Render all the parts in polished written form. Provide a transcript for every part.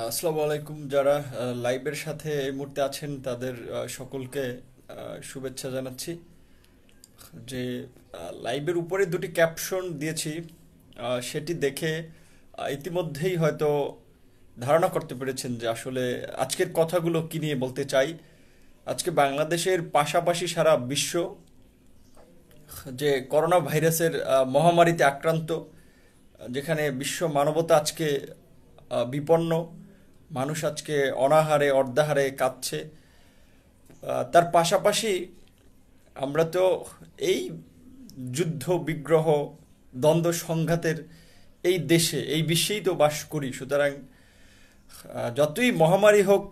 আসসালামু আলাইকুম। যারা লাইভের সাথে এই মুহূর্তে আছেন তাদের সকলকে শুভেচ্ছা জানাচ্ছি। যে লাইভের উপরে দুটি ক্যাপশন দিয়েছি, সেটি দেখে ইতিমধ্যেই হয়তো ধারণা করতে পেরেছেন যে আসলে আজকের কথাগুলো কি নিয়ে বলতে চাই। আজকে বাংলাদেশের পাশাপাশি সারা বিশ্ব যে করোনা ভাইরাসের মহামারীতে আক্রান্ত, যেখানে বিশ্ব মানবতা আজকে বিপন্ন, মানুষ আজকে অনাহারে অর্ধাহারে কাঁদছে। তার পাশাপাশি আমরা তো এই যুদ্ধ বিগ্রহ দ্বন্দ্ব সংঘাতের এই দেশে এই বিশ্বেই তো বাস করি। সুতরাং যতই মহামারী হোক,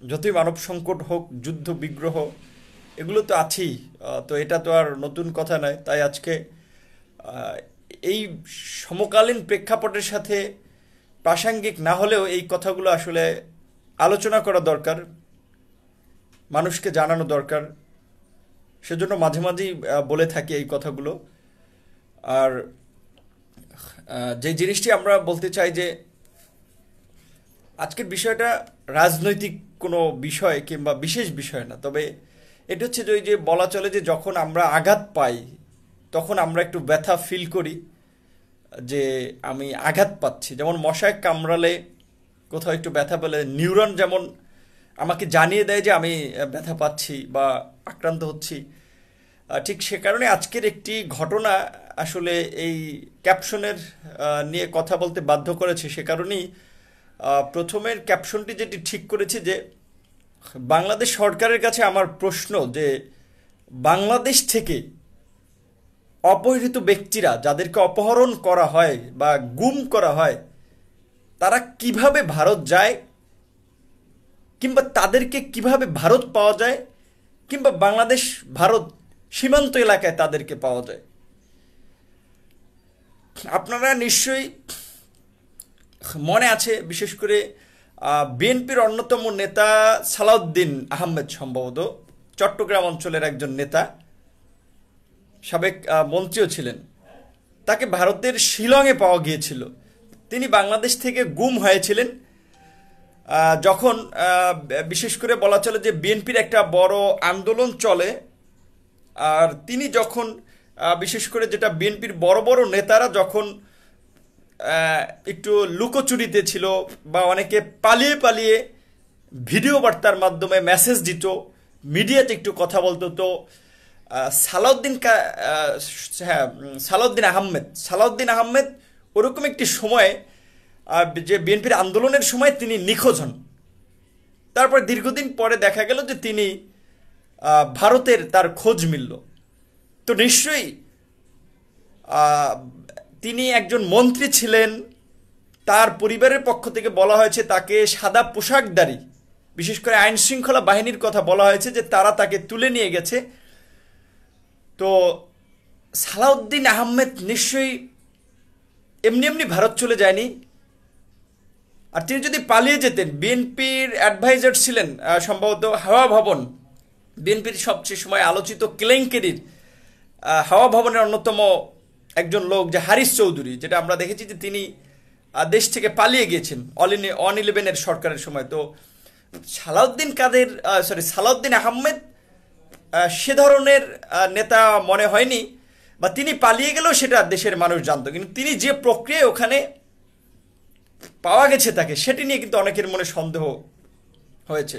যতই মানব সংকট হোক, যুদ্ধ বিগ্রহ এগুলো তো আছেই। তো এটা তো আর নতুন কথা নয়। তাই আজকে আহ, এই সমকালীন প্রেক্ষাপটের সাথে প্রাসঙ্গিক না হলেও এই কথাগুলো আসলে আলোচনা করা দরকার, মানুষকে জানানো দরকার। সেজন্য মাঝে মাঝেই বলে থাকি এই কথাগুলো। আর যে জিনিসটি আমরা বলতে চাই যে আজকের বিষয়টা রাজনৈতিক কোনো বিষয় কিংবা বিশেষ বিষয় না, তবে এটা হচ্ছে যে ওই যে বলা চলে যে যখন আমরা আঘাত পাই তখন আমরা একটু ব্যথা ফিল করি, যে আমি আঘাত পাচ্ছি। যেমন মশায় কামড়ালে কোথাও একটু ব্যথা পেলে নিউরন যেমন আমাকে জানিয়ে দেয় যে আমি ব্যথা পাচ্ছি বা আক্রান্ত হচ্ছি। ঠিক সে কারণে আজকের একটি ঘটনা আসলে এই ক্যাপশনের নিয়ে কথা বলতে বাধ্য করেছে। সে কারণেই প্রথমের ক্যাপশনটি যেটি ঠিক করেছি যে বাংলাদেশ সরকারের কাছে আমার প্রশ্ন যে বাংলাদেশ থেকে অপহৃত ব্যক্তিরা যাদেরকে অপহরণ করা হয় বা গুম করা হয় তারা কিভাবে ভারত যায়, কিংবা তাদেরকে কিভাবে ভারত পাওয়া যায়, কিংবা বাংলাদেশ ভারত সীমান্ত এলাকায় তাদেরকে পাওয়া যায়। আপনারা নিশ্চয়ই মনে আছে, বিশেষ করে বিএনপির অন্যতম নেতা সালাউদ্দিন আহমেদ, সম্ভবত চট্টগ্রাম অঞ্চলের একজন নেতা, সাবেক মন্ত্রীও ছিলেন, তাকে ভারতের শিলংয়ে পাওয়া গিয়েছিল। তিনি বাংলাদেশ থেকে গুম হয়েছিলেন যখন বিশেষ করে বলা চলে যে বিএনপির একটা বড় আন্দোলন চলে। আর তিনি যখন বিশেষ করে যেটা বিএনপির বড় বড় নেতারা যখন একটু লুকোচুরিতে ছিল বা অনেকে পালিয়ে পালিয়ে ভিডিও বার্তার মাধ্যমে মেসেজ দিত, মিডিয়াতে একটু কথা বলতো, তো সালাউদ্দিন হ্যাঁ, সালাউদ্দিন আহমেদ ওরকম একটি সময়ে যে বিএনপির আন্দোলনের সময় তিনি নিখোঁজ হন। তারপর দীর্ঘদিন পরে দেখা গেল যে তিনি ভারতের তার খোঁজ মিলল। তো নিশ্চয়ই তিনি একজন মন্ত্রী ছিলেন, তার পরিবারের পক্ষ থেকে বলা হয়েছে তাকে সাদা পোশাকধারী, বিশেষ করে আইন শৃঙ্খলা বাহিনীর কথা বলা হয়েছে যে তারা তাকে তুলে নিয়ে গেছে। তো সালাউদ্দিন আহমেদ নিশ্চয়ই এমনি এমনি ভারত চলে যায়নি। আর তিনি যদি পালিয়ে যেতেন, বিএনপির অ্যাডভাইজার ছিলেন সম্ভবত হাওয়া ভবন, বিএনপির সবচেয়ে সময় আলোচিত কেলেঙ্কারির হাওয়া ভবনের অন্যতম একজন লোক যে হারিস চৌধুরী, যেটা আমরা দেখেছি যে তিনি দেশ থেকে পালিয়ে গিয়েছেন অন-11 সরকারের সময়। তো সালাউদ্দিন আহমেদ সে ধরনের নেতা মনে হয়নি, বা তিনি পালিয়ে গেলেও সেটা দেশের মানুষ জানতো, কিন্তু তিনি যে প্রক্রিয়ায় ওখানে পাওয়া গেছে তাকে, সেটি নিয়ে কিন্তু অনেকের মনে সন্দেহ হয়েছে।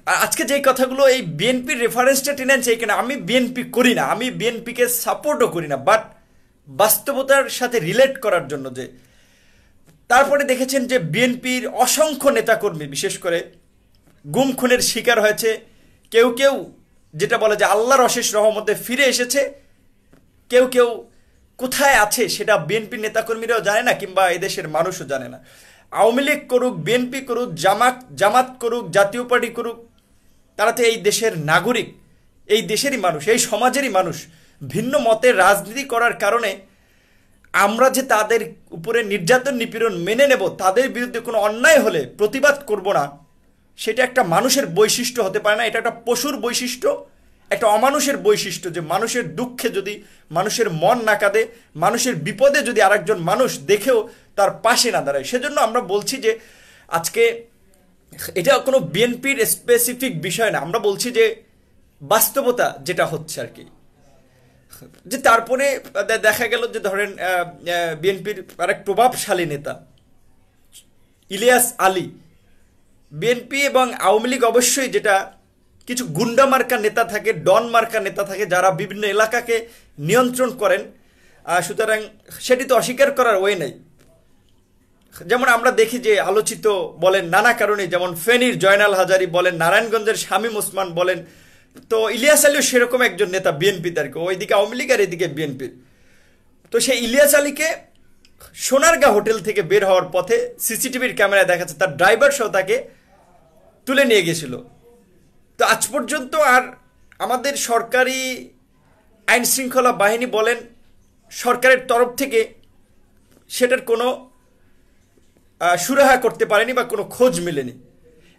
আর আজকে যেই কথাগুলো এই বিএনপির রেফারেন্সটা টেনে আনছে, এইখানে আমি বিএনপি করি না, আমি বিএনপিকে সাপোর্টও করি না, বাট বাস্তবতার সাথে রিলেট করার জন্য যে তারপরে দেখেছেন যে বিএনপির অসংখ্য নেতাকর্মী বিশেষ করে গুম খুনের শিকার হয়েছে। কেউ কেউ যেটা বলে যে আল্লাহর অশেষ রহমতে ফিরে এসেছে, কেউ কেউ কোথায় আছে সেটা বিএনপির নেতাকর্মীরাও জানে না, কিংবা এদেশের মানুষও জানে না। আওয়ামী লীগ করুক, বিএনপি করুক, জামাত করুক, জাতীয় পার্টি করুক, তারা তো এই দেশের নাগরিক, এই দেশেরই মানুষ, এই সমাজেরই মানুষ। ভিন্ন মতের রাজনীতি করার কারণে আমরা যে তাদের উপরে নির্যাতন নিপীড়ন মেনে নেব, তাদের বিরুদ্ধে কোনো অন্যায় হলে প্রতিবাদ করব না, সেটা একটা মানুষের বৈশিষ্ট্য হতে পারে না। এটা একটা পশুর বৈশিষ্ট্য, একটা অমানুষের বৈশিষ্ট্য, যে মানুষের দুঃখে যদি মানুষের মন না কাঁদে, মানুষের বিপদে যদি আরেকজন মানুষ দেখেও তার পাশে না দাঁড়ায়। সেজন্য আমরা বলছি যে আজকে এটা কোনো বিএনপির স্পেসিফিক বিষয় না, আমরা বলছি যে বাস্তবতা যেটা হচ্ছে আর কি। যে তারপরে দেখা গেল যে ধরেন বিএনপির আরেক প্রভাবশালী নেতা ইলিয়াস আলী, বিএনপি এবং আওয়ামী লীগ অবশ্যই যেটা কিছু গুন্ডা মার্কা নেতা থাকে, ডন মার্কা নেতা থাকে যারা বিভিন্ন এলাকাকে নিয়ন্ত্রণ করেন, সুতরাং সেটি তো অস্বীকার করার ওয়ে নেই। যেমন আমরা দেখি যে আলোচিত বলেন নানা কারণে, যেমন ফেনীর জয়নাল হাজারি বলেন, নারায়ণগঞ্জের শামীম ওসমান বলেন, তো ইলিয়াস আলীও সেরকম একজন নেতা বিএনপি, তার ওইদিকে আওয়ামী লীগ আর এদিকে বিএনপির। তো সেই ইলিয়াস আলীকে সোনারগাঁ হোটেল থেকে বের হওয়ার পথে সিসিটিভির ক্যামেরায় দেখাচ্ছে তার ড্রাইভার সহ তাকে তুলে নিয়ে গেছিল। তো আজ পর্যন্ত আর আমাদের সরকারি আইন শৃঙ্খলা বাহিনী বলেন সরকারের তরফ থেকে সেটার কোনো সুরাহা করতে পারেনি বা কোনো খোঁজ মেলেনি।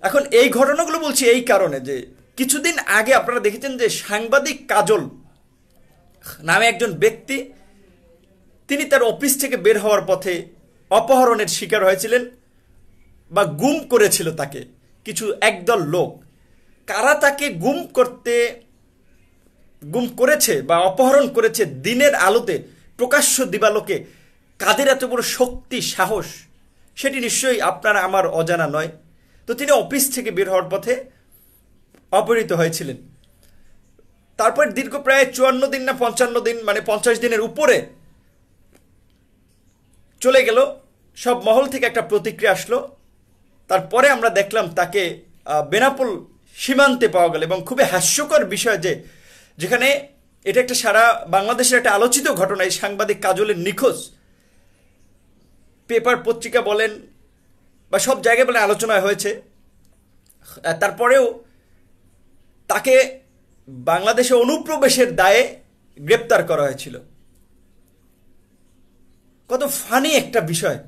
এখন এই ঘটনাগুলো বলছি এই কারণে যে কিছুদিন আগে আপনারা দেখেছেন যে সাংবাদিক কাজল নামে একজন ব্যক্তি, তিনি তার অফিস থেকে বের হওয়ার পথে অপহরণের শিকার হয়েছিলেন বা গুম করেছিল তাকে কিছু একদল লোক। কারা তাকে গুম করেছে বা অপহরণ করেছে দিনের আলোতে প্রকাশ্য দিবালোকে, কাদের এত বড় শক্তি সাহস, সেটি নিশ্চয়ই আপনার আমার অজানা নয়। তো তিনি অফিস থেকে বের হওয়ার পথে অপহৃত হয়েছিলেন। তারপর দীর্ঘ প্রায় 54 দিন না 55 দিন, মানে 50 দিনের উপরে চলে গেল, সব মহল থেকে একটা প্রতিক্রিয়া আসলো। তারপরে আমরা দেখলাম তাকে বেনাপোল সীমান্তে পাওয়া গেল, এবং খুবই হাস্যকর বিষয় যে যেখানে এটা একটা সারা বাংলাদেশের একটা আলোচিত ঘটনা, এই সাংবাদিক কাজলের নিখোঁজ পেপার পত্রিকা বলেন বা সব জায়গায় বলে আলোচনা হয়েছে। তারপরেও তাকে বাংলাদেশে অনুপ্রবেশের দায়ে গ্রেপ্তার করা হয়েছিল। কত ফানি একটা বিষয়!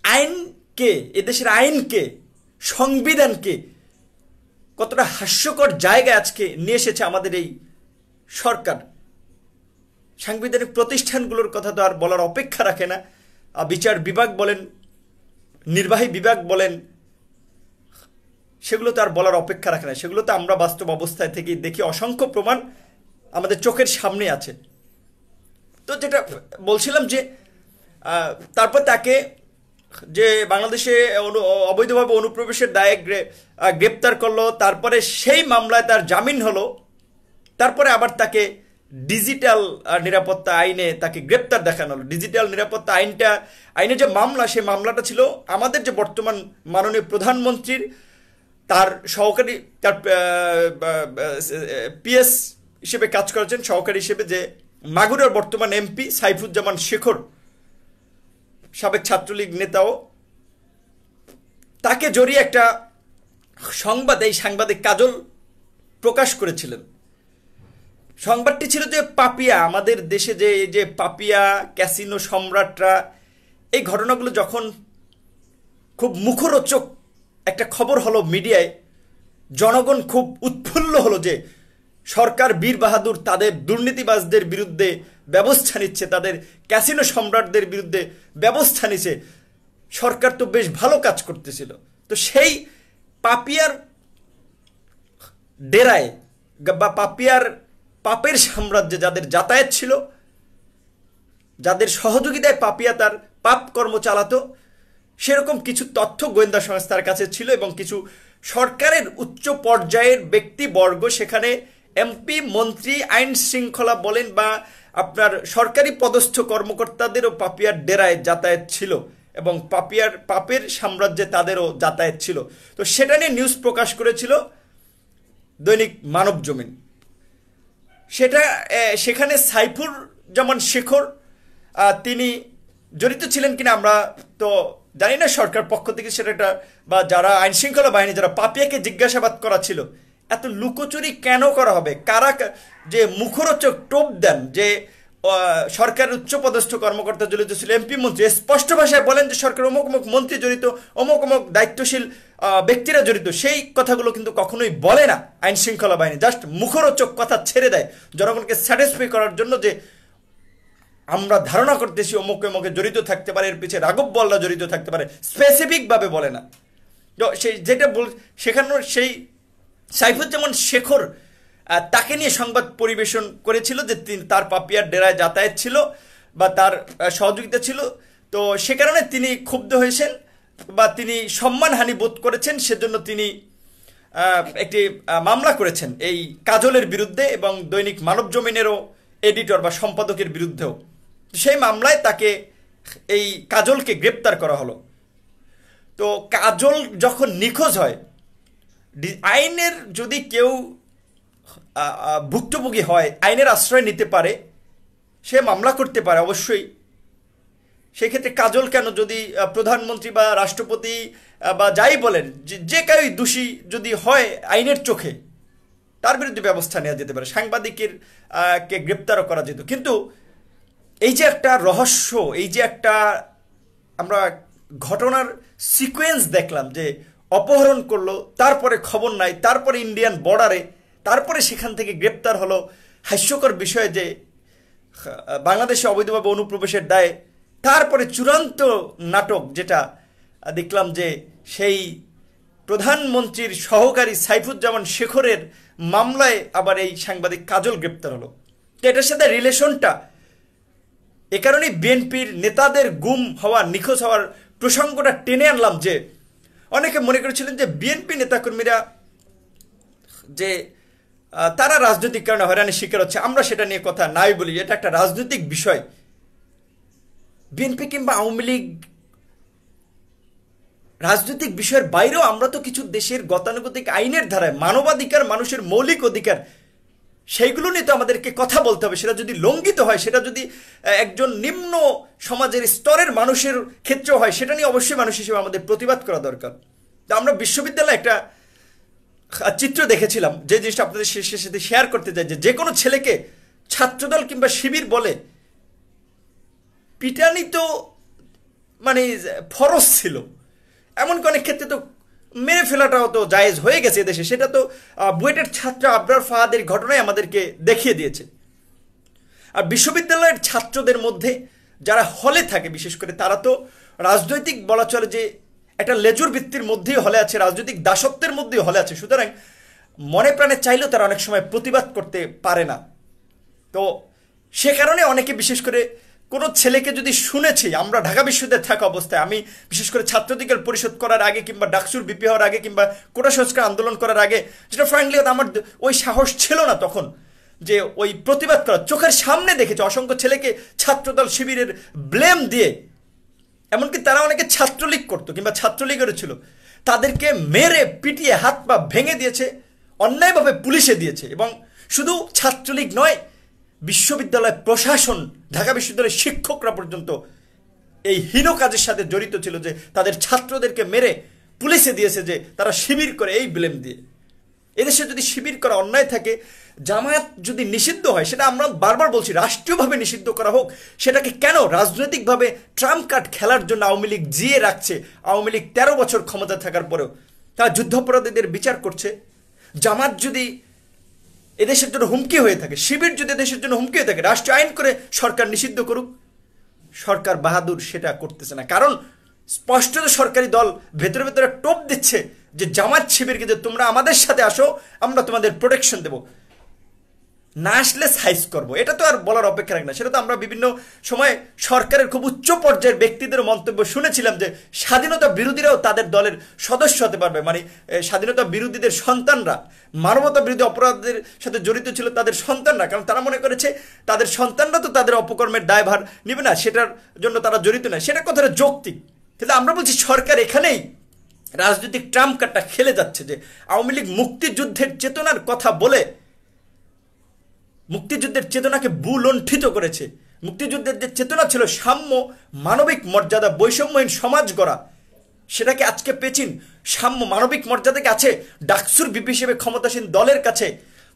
আইনকে, এদেশের আইনকে, সংবিধানকে কতটা হাস্যকর জায়গায় আজকে নিয়ে এসেছে আমাদের এই সরকার। সাংবিধানিক প্রতিষ্ঠানগুলোর কথা তো আর বলার অপেক্ষা রাখে না। বিচার বিভাগ বলেন, নির্বাহী বিভাগ বলেন, সেগুলো তো আর বলার অপেক্ষা রাখে না। সেগুলো তো আমরা বাস্তব অবস্থায় থেকে দেখি, অসংখ্য প্রমাণ আমাদের চোখের সামনে আছে। তো যেটা বলছিলাম যে তারপর তাকে যে বাংলাদেশে অবৈধভাবে অনুপ্রবেশের দায়ে গ্রেপ্তার করলো, তারপরে সেই মামলায় তার জামিন হলো, তারপরে আবার তাকে ডিজিটাল নিরাপত্তা আইনে তাকে গ্রেপ্তার দেখানো হলো। ডিজিটাল নিরাপত্তা আইনে যে মামলা, সেই মামলাটা ছিল আমাদের যে বর্তমান মাননীয় প্রধানমন্ত্রীর তার সহকারী, তার পিএস হিসেবে কাজ করেছেন সহকারী হিসেবে, যে মাগুরার বর্তমান এমপি সাইফুজ্জামান শেখর, সাবেক ছাত্রলীগ নেতাও, তাকে জড়িয়ে একটা সংবাদ এই সাংবাদিক কাজল প্রকাশ করেছিলেন। সংবাদটি ছিল যে পাপিয়া, আমাদের দেশে যে এই যে পাপিয়া ক্যাসিনো সম্রাটরা, এই ঘটনাগুলো যখন খুব মুখরোচক একটা খবর হলো মিডিয়ায়, জনগণ খুব উৎফুল্ল হলো যে সরকার বীর বাহাদুর তাদের দুর্নীতিবাজদের বিরুদ্ধে ব্যবস্থা নিচ্ছে, তাদের ক্যাসিনো সম্রাটদের বিরুদ্ধে ব্যবস্থা নিচ্ছে, সরকার তো বেশ ভালো কাজ করতেছিল। তো সেই পাপিয়ার ডেরায় বা পাপের সাম্রাজ্যে যাদের যাতায়াত ছিল, যাদের সহযোগিতায় পাপিয়া তার পাপ কর্ম চালাতো, সেরকম কিছু তথ্য গোয়েন্দা সংস্থার কাছে ছিল, এবং কিছু সরকারের উচ্চ পর্যায়ের ব্যক্তিবর্গ, সেখানে এমপি, মন্ত্রী, আইন শৃঙ্খলা বলেন বা আপনার সরকারি পদস্থ কর্মকর্তাদেরও পাপিয়ার ডেরায় যাতায়াত ছিল, এবং পাপের সাম্রাজ্যে তাদেরও যাতায়াত ছিল। তো সেটা নিয়ে নিউজ প্রকাশ করেছিল দৈনিক মানব জমিন। সেখানে সাইফুর জামান শেখর তিনি জড়িত ছিলেন কিনা আমরা তো জানি না, সরকার পক্ষ থেকে সেটা বা যারা আইন শৃঙ্খলা বাহিনী যারা পাপিয়াকে জিজ্ঞাসাবাদ করা ছিল, এত লুকোচুরি কেন করা হবে? কারা যে মুখরোচক টোপ দেন যে সরকারের উচ্চপদস্থ কর্মকর্তা জড়িত ছিল, এমপি মন্ত্রী স্পষ্ট ভাষায় বলেন যে সরকার অমুক অমুক মন্ত্রী জড়িত, অমুক অমুক দায়িত্বশীল ব্যক্তিরা জড়িত, সেই কথাগুলো কিন্তু কখনোই বলে না আইন শৃঙ্খলা বাহিনী। জাস্ট মুখরোচক কথা ছেড়ে দেয় জনগণকে স্যাটিসফাই করার জন্য, যে আমরা ধারণা করতেছি অমুক অমুকে জড়িত থাকতে পারে, এর পিছিয়ে রাঘব বল্লা জড়িত থাকতে পারে, স্পেসিফিকভাবে বলে না। তো সেই যেটা বল সেখানে সেই সাইফুজ্জামান শেখর তাকে নিয়ে সংবাদ পরিবেশন করেছিল যে তার পাপিয়ার ডেরায় যাতায়াত ছিল বা তার সহযোগিতা ছিল। তো সে কারণে তিনি ক্ষুব্ধ হয়েছেন বা তিনি সম্মানহানি বোধ করেছেন, সেজন্য তিনি একটি মামলা করেছেন এই কাজলের বিরুদ্ধে এবং দৈনিক মানব জমিনেরও এডিটর বা সম্পাদকের বিরুদ্ধেও। সেই মামলায় তাকে এই কাজলকে গ্রেপ্তার করা হলো। তো কাজল যখন নিখোঁজ হয়, আইনের যদি কেউ ভুক্তভোগী হয়, আইনের আশ্রয় নিতে পারে, সে মামলা করতে পারে অবশ্যই। সেক্ষেত্রে কাজল কেন, যদি প্রধানমন্ত্রী বা রাষ্ট্রপতি বা যাই বলেন যে কেউ দোষী যদি হয় আইনের চোখে, তার বিরুদ্ধে ব্যবস্থা নেওয়া যেতে পারে, সাংবাদিকের কে গ্রেপ্তারও করা যেত। কিন্তু এই যে একটা রহস্য, এই যে একটা আমরা ঘটনার সিকোয়েন্স দেখলাম যে অপহরণ করলো, তারপরে খবর নাই, তারপরে ইন্ডিয়ান বর্ডারে, তারপরে সেখান থেকে গ্রেপ্তার হলো। হাস্যকর বিষয় যে বাংলাদেশে অবৈধভাবে অনুপ্রবেশের দায়ে তারপরে চূড়ান্ত নাটক যেটা দেখলাম যে সেই প্রধানমন্ত্রীর সহকারী সাইফুজ্জামান শেখরের মামলায় আবার এই সাংবাদিক কাজল গ্রেপ্তার হলো। তো এটার সাথে রিলেশনটা এ কারণেই বিএনপির নেতাদের গুম হওয়া, নিখোঁজ হওয়ার প্রসঙ্গটা টেনে আনলাম, যে অনেকে মনে করেছিলেন যে বিএনপি নেতাকর্মীরা যে তারা রাজনৈতিক কারণে হয়রানির শিকার হচ্ছে। আমরা সেটা নিয়ে কথা নাই বলি, এটা একটা রাজনৈতিক বিষয়। বিএনপি কিংবা আওয়ামী লীগ রাজনৈতিক বিষয়ের বাইরেও আমরা তো কিছু দেশের গতানুগতিক আইনের ধারায় মানবাধিকার, মানুষের মৌলিক অধিকার, সেইগুলো নিয়ে তো আমাদেরকে কথা বলতে হবে। সেটা যদি লঙ্ঘিত হয়, সেটা যদি একজন নিম্ন সমাজের স্তরের মানুষের ক্ষেত্রেও হয়, সেটা নিয়ে অবশ্যই মানুষ হিসেবে আমাদের প্রতিবাদ করা দরকার। তো আমরা বিশ্ববিদ্যালয়ে একটা চিত্র দেখেছিলাম, যে জিনিসটা আপনাদের সাথে শেয়ার করতে চাই, যে কোনো ছেলেকে ছাত্রদল কিংবা শিবির বলে পিটানি তো মানে ফরজ ছিল, এমনকি অনেক ক্ষেত্রে তো মেরে ফেলাটাও তো জায়েজ হয়ে গেছে দেশে। সেটা তো বুয়েটের ছাত্র আবরার ফাহাদের ঘটনায় আমাদেরকে দেখিয়ে দিয়েছে। আর বিশ্ববিদ্যালয়ের ছাত্রদের মধ্যে যারা হলে থাকে বিশেষ করে, তারা তো রাজনৈতিক বলা চলে যে একটা লেজুর ভিত্তির মধ্যেই হলে আছে, রাজনৈতিক দাসত্বের মধ্যেই হলে আছে। সুতরাং মনে প্রাণে চাইলেও তারা অনেক সময় প্রতিবাদ করতে পারে না। তো সে কারণে অনেকে, বিশেষ করে কোনো ছেলেকে যদি শুনেছি আমরা ঢাকা বিশ্ববিদ্যালয়ে থাকা অবস্থায়, আমি বিশেষ করে ছাত্র অধিকার পরিষদ করার আগে কিংবা ডাকসুর বিপি হওয়ার আগে কিংবা কোটা সংস্কার আন্দোলন করার আগে, যেটা ফ্র্যাঙ্কলি আমার ওই সাহস ছিল না তখন যে ওই প্রতিবাদ করার। চোখের সামনে দেখেছে অসংখ্য ছেলেকে ছাত্রদল শিবিরের ব্লেম দিয়ে, এমনকি তারা অনেকে ছাত্রলীগ করতো কিংবা ছাত্রলীগেরও ছিল, তাদেরকে মেরে পিটিয়ে হাত পা ভেঙে দিয়েছে, অন্যায়ভাবে পুলিশে দিয়েছে। এবং শুধু ছাত্রলীগ নয়, বিশ্ববিদ্যালয় প্রশাসন, ঢাকা বিশ্ববিদ্যালয়ের শিক্ষকরা পর্যন্ত এই হীন কাজের সাথে জড়িত ছিল, যে তাদের ছাত্রদেরকে মেরে পুলিশে দিয়েছে যে তারা শিবির করে, এই ব্লেম দিয়ে। এদেশে যদি শিবির করা অন্যায় থাকে, জামায়াত যদি নিষিদ্ধ হয়, সেটা আমরা বারবার বলছি রাষ্ট্রীয়ভাবে নিষিদ্ধ করা হোক। সেটাকে কেন রাজনৈতিকভাবে ট্রাম্প কার্ড খেলার জন্য আওয়ামী লীগ জিয়ে রাখছে? আওয়ামী লীগ 13 বছর ক্ষমতা থাকার পরেও তারা যুদ্ধাপরাধীদের বিচার করছে। জামাত যদি এদেশের জন্য হুমকি হয়ে থাকে, শিবির যদি দেশের জন্য হুমকি হয়ে থাকে, রাষ্ট্রীয় আইন করে সরকার নিষিদ্ধ করুক। সরকার বাহাদুর সেটা করতেছে না, কারণ স্পষ্টত সরকারি দল ভেতরে ভেতরে টোপ দিচ্ছে যে জামাত শিবিরকে যে তোমরা আমাদের সাথে আসো, আমরা তোমাদের প্রোটেকশন দেবো, না আসলে সাইজ করবো। এটা তো আর বলার অপেক্ষা রাখে না। সেটা তো আমরা বিভিন্ন সময় সরকারের খুব উচ্চ পর্যায়ের ব্যক্তিদের মন্তব্য শুনেছিলাম যে স্বাধীনতা বিরোধীরাও তাদের দলের সদস্য হতে পারবে। মানে স্বাধীনতা বিরোধীদের সন্তানরা, মানবতা বিরোধী অপরাধের সাথে জড়িত ছিল তাদের সন্তানরা, কারণ তারা মনে করেছে তাদের সন্তানরা তো তাদের অপকর্মের দায়ভার নেবে না, সেটার জন্য তারা জড়িত নয়। সেটা কথাটা যৌক্তিক, কিন্তু আমরা বলছি সরকার এখানেই রাজনৈতিক ট্রাম্প কার্ডটা খেলে যাচ্ছে, যে আওয়ামী লীগ মুক্তিযুদ্ধের চেতনার কথা বলে মুক্তিযুদ্ধের চেতনাকে ভূলুণ্ঠিত করেছে। মুক্তিযুদ্ধের যে চেতনা ছিল সাম্য, মানবিক মর্যাদা, বৈষম্যহীন সমাজ গড়া, সেটাকে আজকে পেচিন সাম্য মানবিক মর্যাদাকে আছে ডাকসুর বিপি হিসেবে ক্ষমতাসীন দলের কাছে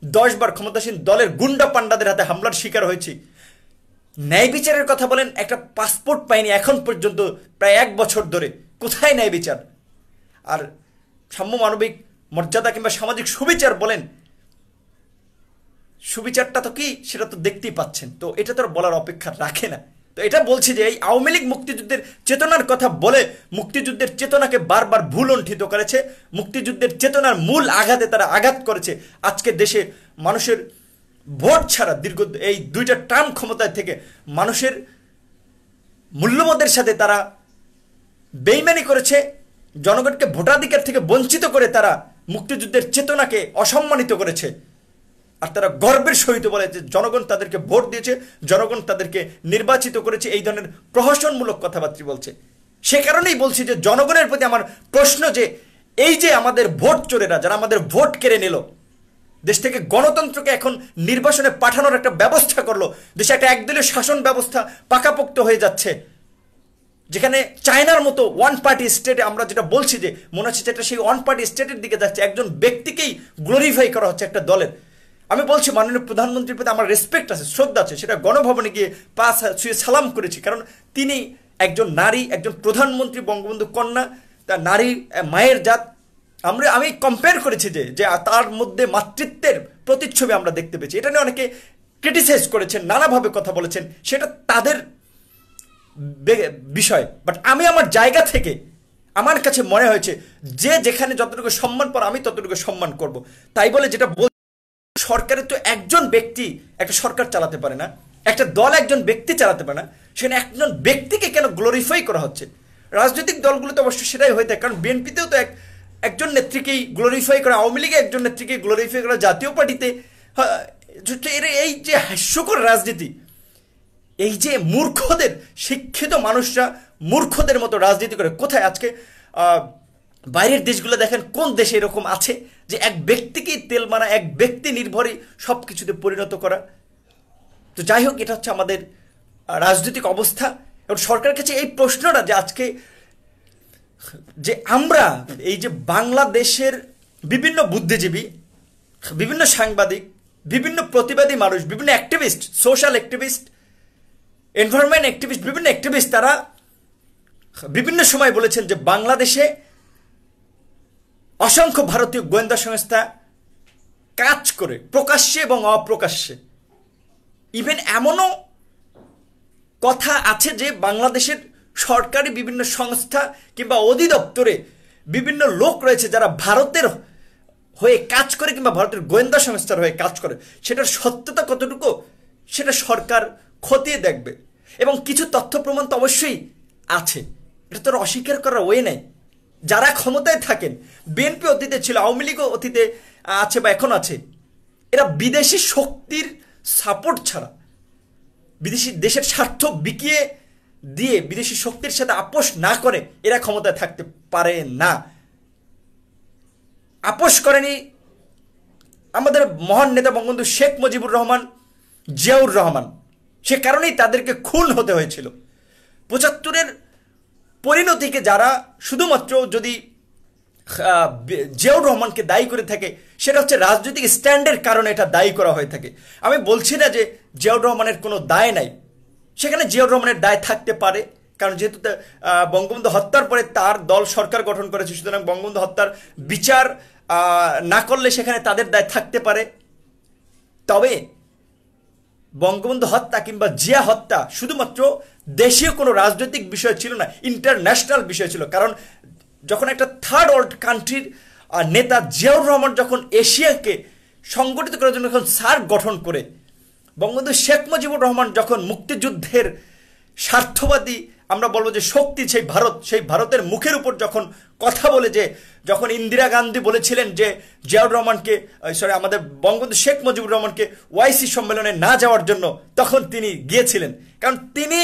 10 বার ক্ষমতাসীন দলের গুন্ডা পান্ডাদের হাতে হামলার শিকার হয়েছি। ন্যায় বিচারের কথা বলেন, একটা পাসপোর্ট পাইনি এখন পর্যন্ত প্রায় 1 বছর ধরে। কোথায় ন্যায় বিচার? আর সাম্য মানবিক মর্যাদা কিংবা সামাজিক সুবিচার বলেন, সুবিচারটা তো কি সেটা তো দেখতেই পাচ্ছেন। তো এটা তো আর বলার অপেক্ষা রাখে না। তো এটা বলছি যে এই আওয়ামী লীগ মুক্তিযুদ্ধের চেতনার কথা বলে মুক্তিযুদ্ধের চেতনাকে বারবার ভুলণ্ঠিত করেছে, মুক্তিযুদ্ধের চেতনার মূল আঘাতে তারা আঘাত করেছে। আজকে দেশে মানুষের ভোট ছাড়া দীর্ঘ এই 2টা টার্ম ক্ষমতায় থেকে মানুষের মূল্যবোধের সাথে তারা বেইমানি করেছে, জনগণকে ভোটাধিকার থেকে বঞ্চিত করে তারা মুক্তিযুদ্ধের চেতনাকে অসম্মানিত করেছে। আর তারা গর্বের সহিত বলে যে জনগণ তাদেরকে ভোট দিয়েছে, জনগণ তাদেরকে নির্বাচিত করেছে, এই ধরনের প্রহসনমূলক কথাবার্তা বলছে। সে কারণেই বলছি যে জনগণের প্রতি আমার প্রশ্ন যে এই যে আমাদের ভোট চোরেরা যারা আমাদের ভোট কেড়ে নিল, দেশ থেকে গণতন্ত্রকে এখন নির্বাসনে পাঠানোর একটা ব্যবস্থা করলো, দেশে একটা একদলীয় শাসন ব্যবস্থা পাকাপোক্ত হয়ে যাচ্ছে, যেখানে চায়নার মতো ওয়ান পার্টি স্টেটে আমরা যেটা বলছি যে মনে হচ্ছে যেটা সেই ওয়ান পার্টি স্টেটের দিকে যাচ্ছে, একজন ব্যক্তিকেই গ্লোরিফাই করা হচ্ছে একটা দলের। আমি বলছি মাননীয় প্রধানমন্ত্রীর প্রতি আমার রেসপেক্ট আছে, শ্রদ্ধা আছে, সেটা গণভবনে গিয়ে পা ছুঁয়ে সালাম করেছি, কারণ তিনি একজন নারী, একজন প্রধানমন্ত্রী, বঙ্গবন্ধু কন্যা, তার নারী মায়ের জাত। আমি কম্পেয়ার করেছি যে তার মধ্যে মাতৃত্বের প্রতিচ্ছবি আমরা দেখতে পেয়েছি। এটা নিয়ে অনেকে ক্রিটিসাইজ করেছেন, নানাভাবে কথা বলেছেন, সেটা তাদের বিষয়। বাট আমি আমার জায়গা থেকে আমার কাছে মনে হয়েছে যে যেখানে যতটুকু সম্মান পার আমি ততটুকু সম্মান করব। তাই বলে যেটা সরকারের তো একজন ব্যক্তি একটা সরকার চালাতে পারে না, একটা দল একজন ব্যক্তি চালাতে পারে না, সেখানে একজন ব্যক্তিকে কেন গ্লোরিফাই করা হচ্ছে? রাজনৈতিক দলগুলোতে অবশ্যই সেটাই হয়ে থাকে, কারণ বিএনপিতেও তো একজন নেত্রীকেই গ্লোরিফাই করা, আওয়ামী লীগে একজন নেত্রীকে গ্লোরিফাই করা, জাতীয় পার্টিতে এই যে হাস্যকর রাজনীতি, এই যে মূর্খদের, শিক্ষিত মানুষরা মূর্খদের মতো রাজনীতি করে। কোথায় আজকে বাইরের দেশগুলো দেখেন, কোন দেশে এরকম আছে যে এক ব্যক্তিকেই তেল মারা, এক ব্যক্তি নির্ভরই সব কিছুতে পরিণত করা? তো যাই হোক, এটা হচ্ছে আমাদের রাজনৈতিক অবস্থা। এবং সরকারের কাছে এই প্রশ্নটা যে আজকে যে আমরা এই যে বাংলাদেশের বিভিন্ন বুদ্ধিজীবী, বিভিন্ন সাংবাদিক, বিভিন্ন প্রতিবাদী মানুষ, বিভিন্ন activist, social activist, environment activist, বিভিন্ন অ্যাক্টিভিস্ট, তারা বিভিন্ন সময় বলেছেন যে বাংলাদেশে অসংখ্য ভারতীয় গোয়েন্দা সংস্থা কাজ করে প্রকাশ্যে এবং অপ্রকাশ্যে। ইভেন এমনও কথা আছে যে বাংলাদেশের সরকারি বিভিন্ন সংস্থা কিংবা অধিদপ্তরে বিভিন্ন লোক রয়েছে যারা ভারতের হয়ে কাজ করে কিংবা ভারতের গোয়েন্দা সংস্থার হয়ে কাজ করে। সেটার সত্যতা কতটুকু সেটা সরকার খতিয়ে দেখবে, এবং কিছু তথ্য প্রমাণ তো অবশ্যই আছে, এটা তো অস্বীকার করার ওয়ে নেই। যারা ক্ষমতায় থাকেন, বিএনপি অতীতে ছিল, আওয়ামী লীগও অতীতে আছে বা এখন আছে, এরা বিদেশি শক্তির সাপোর্ট ছাড়া, বিদেশি দেশের স্বার্থ বিকিয়ে দিয়ে বিদেশি শক্তির সাথে আপোষ না করে এরা ক্ষমতায় থাকতে পারে না। আপোষ করেনি আমাদের মহান নেতা বঙ্গবন্ধু শেখ মুজিবুর রহমান, জিয়াউর রহমান, সে কারণেই তাদেরকে খুন হতে হয়েছিল। ৭৫-এর পরিণতিকে যারা শুধুমাত্র যদি জিয়াউর রহমানকে দায়ী করে থাকে, সেটা হচ্ছে রাজনৈতিক স্ট্যান্ডের কারণে এটা দায়ী করা হয়ে থাকে। আমি বলছি না যে জিয়াউর রহমানের কোনো দায় নাই, সেখানে জিয়াউর রহমানের দায় থাকতে পারে, কারণ যেহেতু বঙ্গবন্ধু হত্যার পরে তার দল সরকার গঠন করেছে, সুতরাং বঙ্গবন্ধু হত্যার বিচার না করলে সেখানে তাদের দায় থাকতে পারে। তবে বঙ্গবন্ধু হত্যা কিংবা জিয়া হত্যা শুধুমাত্র দেশীয় কোনো রাজনৈতিক বিষয় ছিল না, ইন্টারন্যাশনাল বিষয় ছিল। কারণ যখন একটা থার্ড ওয়ার্ল্ড কান্ট্রির নেতা জিয়াউর রহমান যখন এশিয়াকে সংগঠিত করার জন্য যখন সার্ক গঠন করে, বঙ্গবন্ধু শেখ মুজিবুর রহমান যখন মুক্তিযুদ্ধের স্বার্থবাদী আমরা বলবো যে শক্তি, সেই ভারতের মুখের উপর যখন কথা বলে, যে যখন ইন্দিরা গান্ধী বলেছিলেন যে জিয়াউর রহমানকে আমাদের বঙ্গবন্ধু শেখ মুজিবুর রহমানকে ওআইসি সম্মেলনে না যাওয়ার জন্য, তখন তিনি গিয়েছিলেন, কারণ তিনি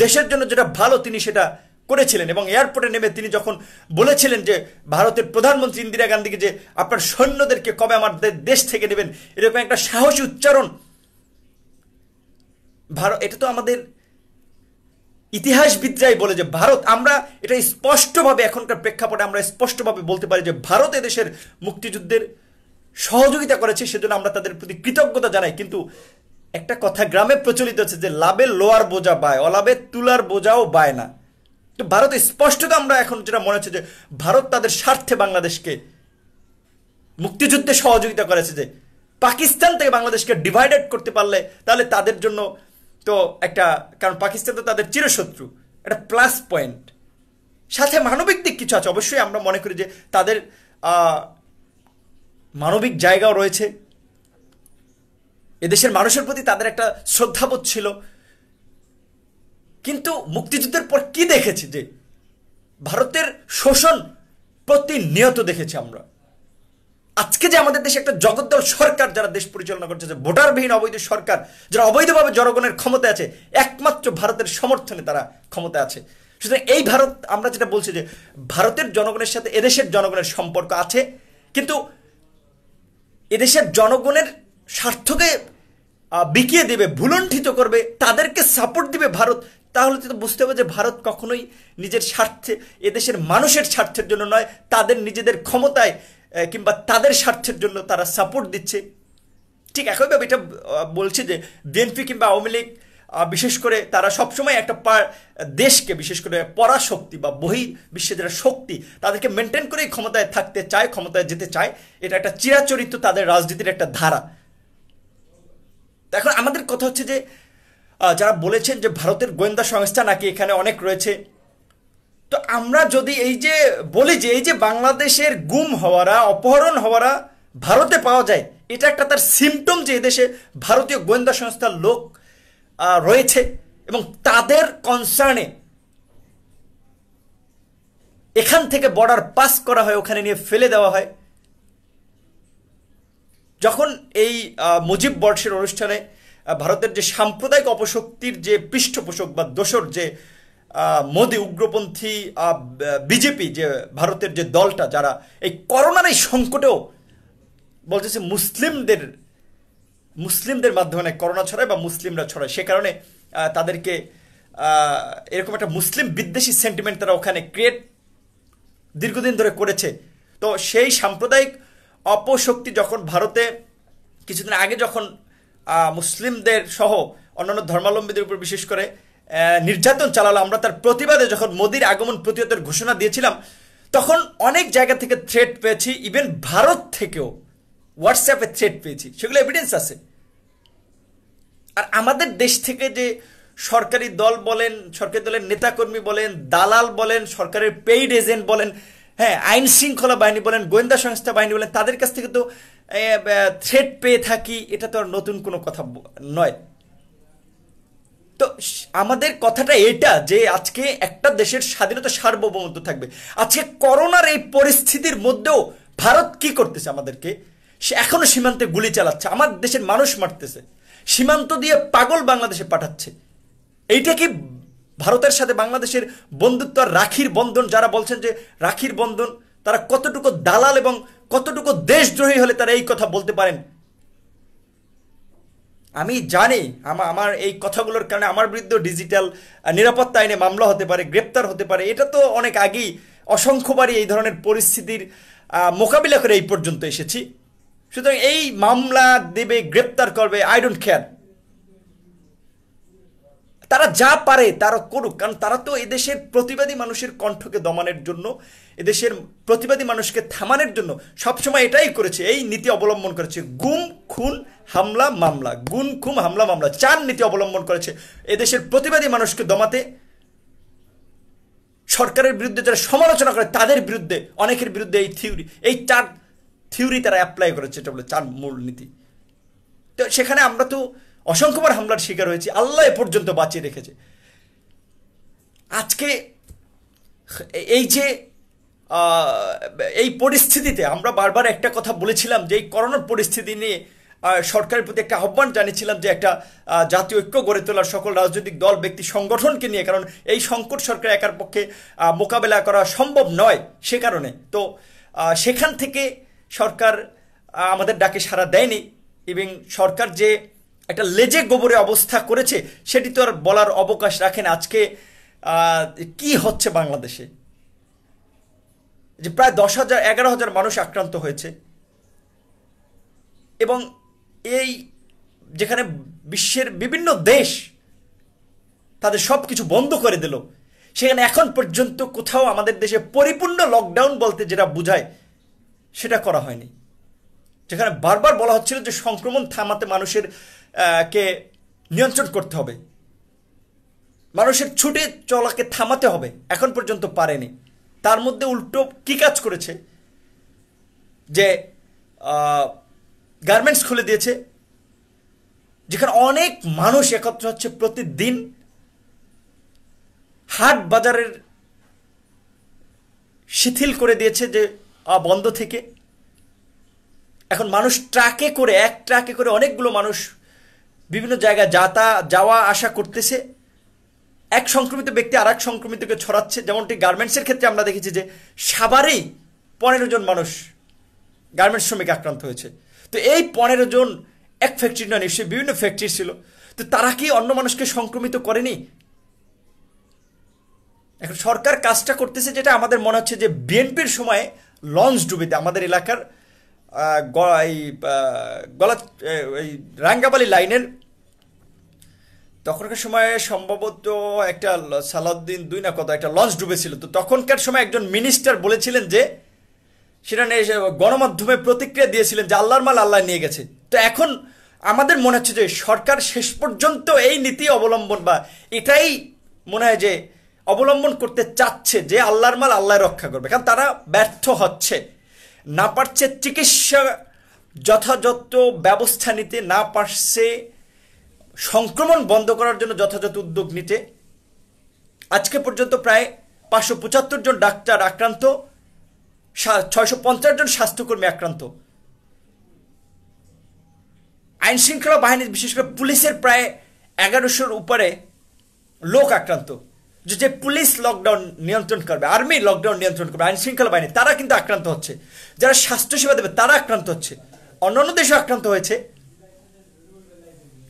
দেশের জন্য যেটা ভালো তিনি সেটা করেছিলেন। এবং এয়ারপোর্টে নেমে তিনি যখন বলেছিলেন যে ভারতের প্রধানমন্ত্রী ইন্দিরা গান্ধীকে যে আপনার সৈন্যদেরকে কবে আমাদের দেশ থেকে নেবেন, এরকম একটা সাহসী উচ্চারণ, এটা তো আমাদের ইতিহাসবিদরাই বলে যে ভারত, আমরা এটা স্পষ্টভাবে এখনকার প্রেক্ষাপটে আমরা স্পষ্টভাবে বলতে পারি যে ভারত এদেশের মুক্তিযুদ্ধের সহযোগিতা করেছে, সেজন্য আমরা তাদের প্রতি কৃতজ্ঞতা জানাই। কিন্তু একটা কথা গ্রামে প্রচলিত আছে যে লাভের লোয়ার বোঝা বায়, অলাভের তুলার বোঝাও বায় না। তো ভারত স্পষ্টত আমরা এখন যেটা মনে হচ্ছে যে ভারত তাদের স্বার্থে বাংলাদেশকে মুক্তিযুদ্ধে সহযোগিতা করেছে, যে পাকিস্তান থেকে বাংলাদেশকে ডিভাইডেড করতে পারলে তাহলে তাদের জন্য তো একটা, কারণ পাকিস্তান তো তাদের চিরশত্রু, একটা প্লাস পয়েন্ট। সাথে মানবিক দিক কিছু আছে, অবশ্যই আমরা মনে করি যে তাদের মানবিক জায়গাও রয়েছে, এদেশের মানুষের প্রতি তাদের একটা শ্রদ্ধাবোধ ছিল। কিন্তু মুক্তিযুদ্ধের পর কি দেখেছি যে ভারতের শোষণ প্রতিনিয়ত দেখেছি আমরা। আজকে যে আমাদের দেশে একটা জগদ্দল সরকার যারা দেশ পরিচালনা করছে, যে ভোটারবিহীন অবৈধ সরকার, যারা অবৈধভাবে জনগণের ক্ষমতায় আছে, একমাত্র ভারতের সমর্থনে তারা ক্ষমতায় আছে। সুতরাং এই ভারত, আমরা যেটা বলছি যে ভারতের জনগণের সাথে এদেশের জনগণের সম্পর্ক আছে, কিন্তু এদেশের জনগণের স্বার্থকে বিকিয়ে দেবে, ভুলণ্ঠিত করবে, তাদেরকে সাপোর্ট দিবে ভারত, তাহলে তো বুঝতে হবে যে ভারত কখনোই নিজের স্বার্থে, এদেশের মানুষের স্বার্থের জন্য নয়, তাদের নিজেদের ক্ষমতায় কিংবা তাদের স্বার্থের জন্য তারা সাপোর্ট দিচ্ছে। ঠিক একইভাবে এটা বলছে যে বিএনপি কিংবা আওয়ামী লীগ বিশেষ করে তারা সবসময় একটা দেশকে, বিশেষ করে পরাশক্তি বা বহি বিশ্বের যারা শক্তি, তাদেরকে মেনটেন করেই ক্ষমতায় থাকতে চায়, ক্ষমতায় যেতে চায়। এটা একটা চিরাচরিত তাদের রাজনীতির একটা ধারা। এখন আমাদের কথা হচ্ছে যে যারা বলেছেন যে ভারতের গোয়েন্দা সংস্থা নাকি এখানে অনেক রয়েছে, তো আমরা যদি এই যে বলি যে এই যে বাংলাদেশের গুম হওয়ারা, অপহরণ হওয়ারা ভারতে পাওয়া যায়, এটা একটা তার সিমটম যে এদেশে ভারতীয় গোয়েন্দা সংস্থার লোক রয়েছে এবং তাদের কনসার্নে এখান থেকে বর্ডার পাস করা হয়, ওখানে নিয়ে ফেলে দেওয়া হয়। যখন এই মুজিব বর্ষের অনুষ্ঠানে ভারতের যে সাম্প্রদায়িক অপশক্তির যে পৃষ্ঠপোষক বা দোসর যে মোদি উগ্রপন্থী বিজেপি, যে ভারতের যে দলটা, যারা এই করোনার এই সংকটেও বলতেছে মুসলিমদের মাধ্যমে করোনা ছড়ায় বা মুসলিমরা ছড়ায়, সে কারণে তাদেরকে এরকম একটা মুসলিম বিদ্বেষী সেন্টিমেন্ট তারা ওখানে ক্রিয়েট দীর্ঘদিন ধরে করেছে। তো সেই সাম্প্রদায়িক অপশক্তি যখন ভারতে কিছুদিন আগে যখন মুসলিমদের সহ অন্যান্য ধর্মাবলম্বীদের উপর বিশেষ করে নির্যাতন চালালো, আমরা তার প্রতিবাদে যখন মোদির আগমন প্রতিহতের ঘোষণা দিয়েছিলাম, তখন অনেক জায়গা থেকে থ্রেট পেয়েছি, ইভেন ভারত থেকেও হোয়াটসঅ্যাপে থ্রেট পেয়েছি, সেগুলো এভিডেন্স আছে। আর আমাদের দেশ থেকে যে সরকারি দল বলেন, সরকারি দলের নেতাকর্মী বলেন, দালাল বলেন, সরকারের পেইড এজেন্ট বলেন, হ্যাঁ, আইন শৃঙ্খলা বাহিনী বলেন, গোয়েন্দা সংস্থা বাহিনী বলেন, তাদের কাছ থেকে তো থ্রেট পেয়ে থাকি, এটা তো আর নতুন কোনো কথা নয়। তো আমাদের কথাটা এটা যে আজকে একটা দেশের স্বাধীনতা, সার্বভৌমত্ব থাকবে। আজকে করোনার এই পরিস্থিতির মধ্যেও ভারত কি করতেছে আমাদেরকে, সে এখনো সীমান্তে গুলি চালাচ্ছে, আমার দেশের মানুষ মারতেছে, সীমান্ত দিয়ে পাগল বাংলাদেশে পাঠাচ্ছে। এইটা কি ভারতের সাথে বাংলাদেশের বন্ধুত্ব আর রাখির বন্ধন? যারা বলছেন যে রাখির বন্ধন, তারা কতটুকু দালাল এবং কতটুকু দেশদ্রোহী হলে তারা এই কথা বলতে পারেন? আমি জানি আমার এই কথাগুলোর কারণে আমার বিরুদ্ধে ডিজিটাল নিরাপত্তা আইনে মামলা হতে পারে, গ্রেপ্তার হতে পারে। এটা তো অনেক আগেই অসংখ্যবারই এই ধরনের পরিস্থিতির মোকাবিলা করে এই পর্যন্ত এসেছি। সুতরাং এই মামলা দেবে, গ্রেপ্তার করবে, আই ডোন্ট কেয়ার। তারা যা পারে তারা করুক, কারণ তারা তো এদেশের প্রতিবাদী মানুষের কণ্ঠকে দমানোর জন্য, এদেশের প্রতিবাদী মানুষকে থামানোর জন্য সবসময় এটাই করেছে, এই নীতি অবলম্বন করেছে। গুম, খুন, হামলা, মামলা, গুম, খুন, হামলা, মামলা, 4 নীতি অবলম্বন করেছে এদেশের প্রতিবাদী মানুষকে দমাতে। সরকারের বিরুদ্ধে যারা সমালোচনা করে তাদের বিরুদ্ধে, অনেকের বিরুদ্ধে এই 4 থিওরি তারা অ্যাপ্লাই করেছে, এটা বলে 4 মূল নীতি। তো সেখানে আমরা তো অসংখ্যবার হামলার শিকার হয়েছি, আল্লাহ এ পর্যন্ত বাঁচিয়ে রেখেছে। আজকে এই যে এই পরিস্থিতিতে আমরা বারবার একটা কথা বলেছিলাম যে এই করোনার পরিস্থিতি নিয়ে সরকারের প্রতি একটা আহ্বান জানিয়েছিলাম যে একটা জাতীয় ঐক্য গড়ে তোলার, সকল রাজনৈতিক দল, ব্যক্তি, সংগঠনকে নিয়ে, কারণ এই সংকট সরকার একার পক্ষে মোকাবেলা করা সম্ভব নয়। সে কারণে তো সেখান থেকে সরকার আমাদের ডাকে সাড়া দেয়নি, এবং সরকার যে একটা লেজে গোবরে অবস্থা করেছে সেটি তো আর বলার অবকাশ রাখে না। আজকে কি হচ্ছে বাংলাদেশে, যে প্রায় 10,000 11,000 মানুষ আক্রান্ত হয়েছে, এবং এই যেখানে বিশ্বের বিভিন্ন দেশ তাদের সব কিছু বন্ধ করে দিল, সেখানে এখন পর্যন্ত কোথাও আমাদের দেশে পরিপূর্ণ লকডাউন বলতে যেটা বোঝায় সেটা করা হয়নি। যেখানে বারবার বলা হচ্ছিল যে সংক্রমণ থামাতে মানুষের কে নিয়ন্ত্রণ করতে হবে, মানুষের ছুটে চলাকে থামাতে হবে, এখন পর্যন্ত পারেনি। তার মধ্যে উল্টো কি কাজ করেছে যে গার্মেন্টস খুলে দিয়েছে, যেখানে অনেক মানুষ একত্র হচ্ছে প্রতিদিন। হাট বাজারের শিথিল করে দিয়েছে যে বন্ধ থেকে। এখন মানুষ ট্রাকে করে, এক ট্রাকে করে অনেকগুলো মানুষ বিভিন্ন জায়গায় যাওয়া আসা করতেছে। এক সংক্রমিত ব্যক্তি আর এক সংক্রমিতকে ছড়াচ্ছে। যেমনটি গার্মেন্টসের ক্ষেত্রে আমরা দেখেছি যে সাভারেই 15 জন মানুষ গার্মেন্টস শ্রমিক আক্রান্ত হয়েছে। তো এই 15 জন এক ফ্যাক্টরি না, নিশ্চয়ই বিভিন্ন ফ্যাক্টরি ছিল। তো তারা কি অন্য মানুষকে সংক্রমিত করেনি? এখন সরকার কাজটা করতেছে যেটা আমাদের মনে হচ্ছে যে বিএনপির সময়ে লঞ্চ ডুবিতে আমাদের এলাকার এই রাঙ্গাবালি লাইনের তখনকার সময়ে সম্ভবত একটা সালাউদ্দিন 2 না কত একটা লঞ্চ ডুবেছিল। তো তখনকার সময় একজন মিনিস্টার বলেছিলেন যে সেটা নিয়ে গণমাধ্যমে প্রতিক্রিয়া দিয়েছিলেন যে আল্লাহর মাল আল্লাহ নিয়ে গেছে। তো এখন আমাদের মনে হচ্ছে যে সরকার শেষ পর্যন্ত এই নীতি অবলম্বন বা এটাই মনে হয় যে অবলম্বন করতে চাচ্ছে যে আল্লাহর মাল আল্লাহ রক্ষা করবে, কারণ তারা ব্যর্থ হচ্ছে, না পারছে চিকিৎসা যথাযথ ব্যবস্থা নিতে, না পারছে সংক্রমণ বন্ধ করার জন্য যথাযথ উদ্যোগ নিতে। আজকে পর্যন্ত প্রায় 575 জন ডাক্তার আক্রান্ত, 650 জন স্বাস্থ্যকর্মী আক্রান্ত। আইন শৃঙ্খলা বাহিনী বিশেষ করে পুলিশের প্রায় 1100-র উপরে লোক আক্রান্ত। যে পুলিশ লকডাউন নিয়ন্ত্রণ করবে, আর্মি লকডাউন নিয়ন্ত্রণ করবে, আইন শৃঙ্খলা বাহিনী তারা কিন্তু আক্রান্ত হচ্ছে। যারা স্বাস্থ্যসেবা দেবে তারা আক্রান্ত হচ্ছে। অন্যান্য দেশও আক্রান্ত হয়েছে,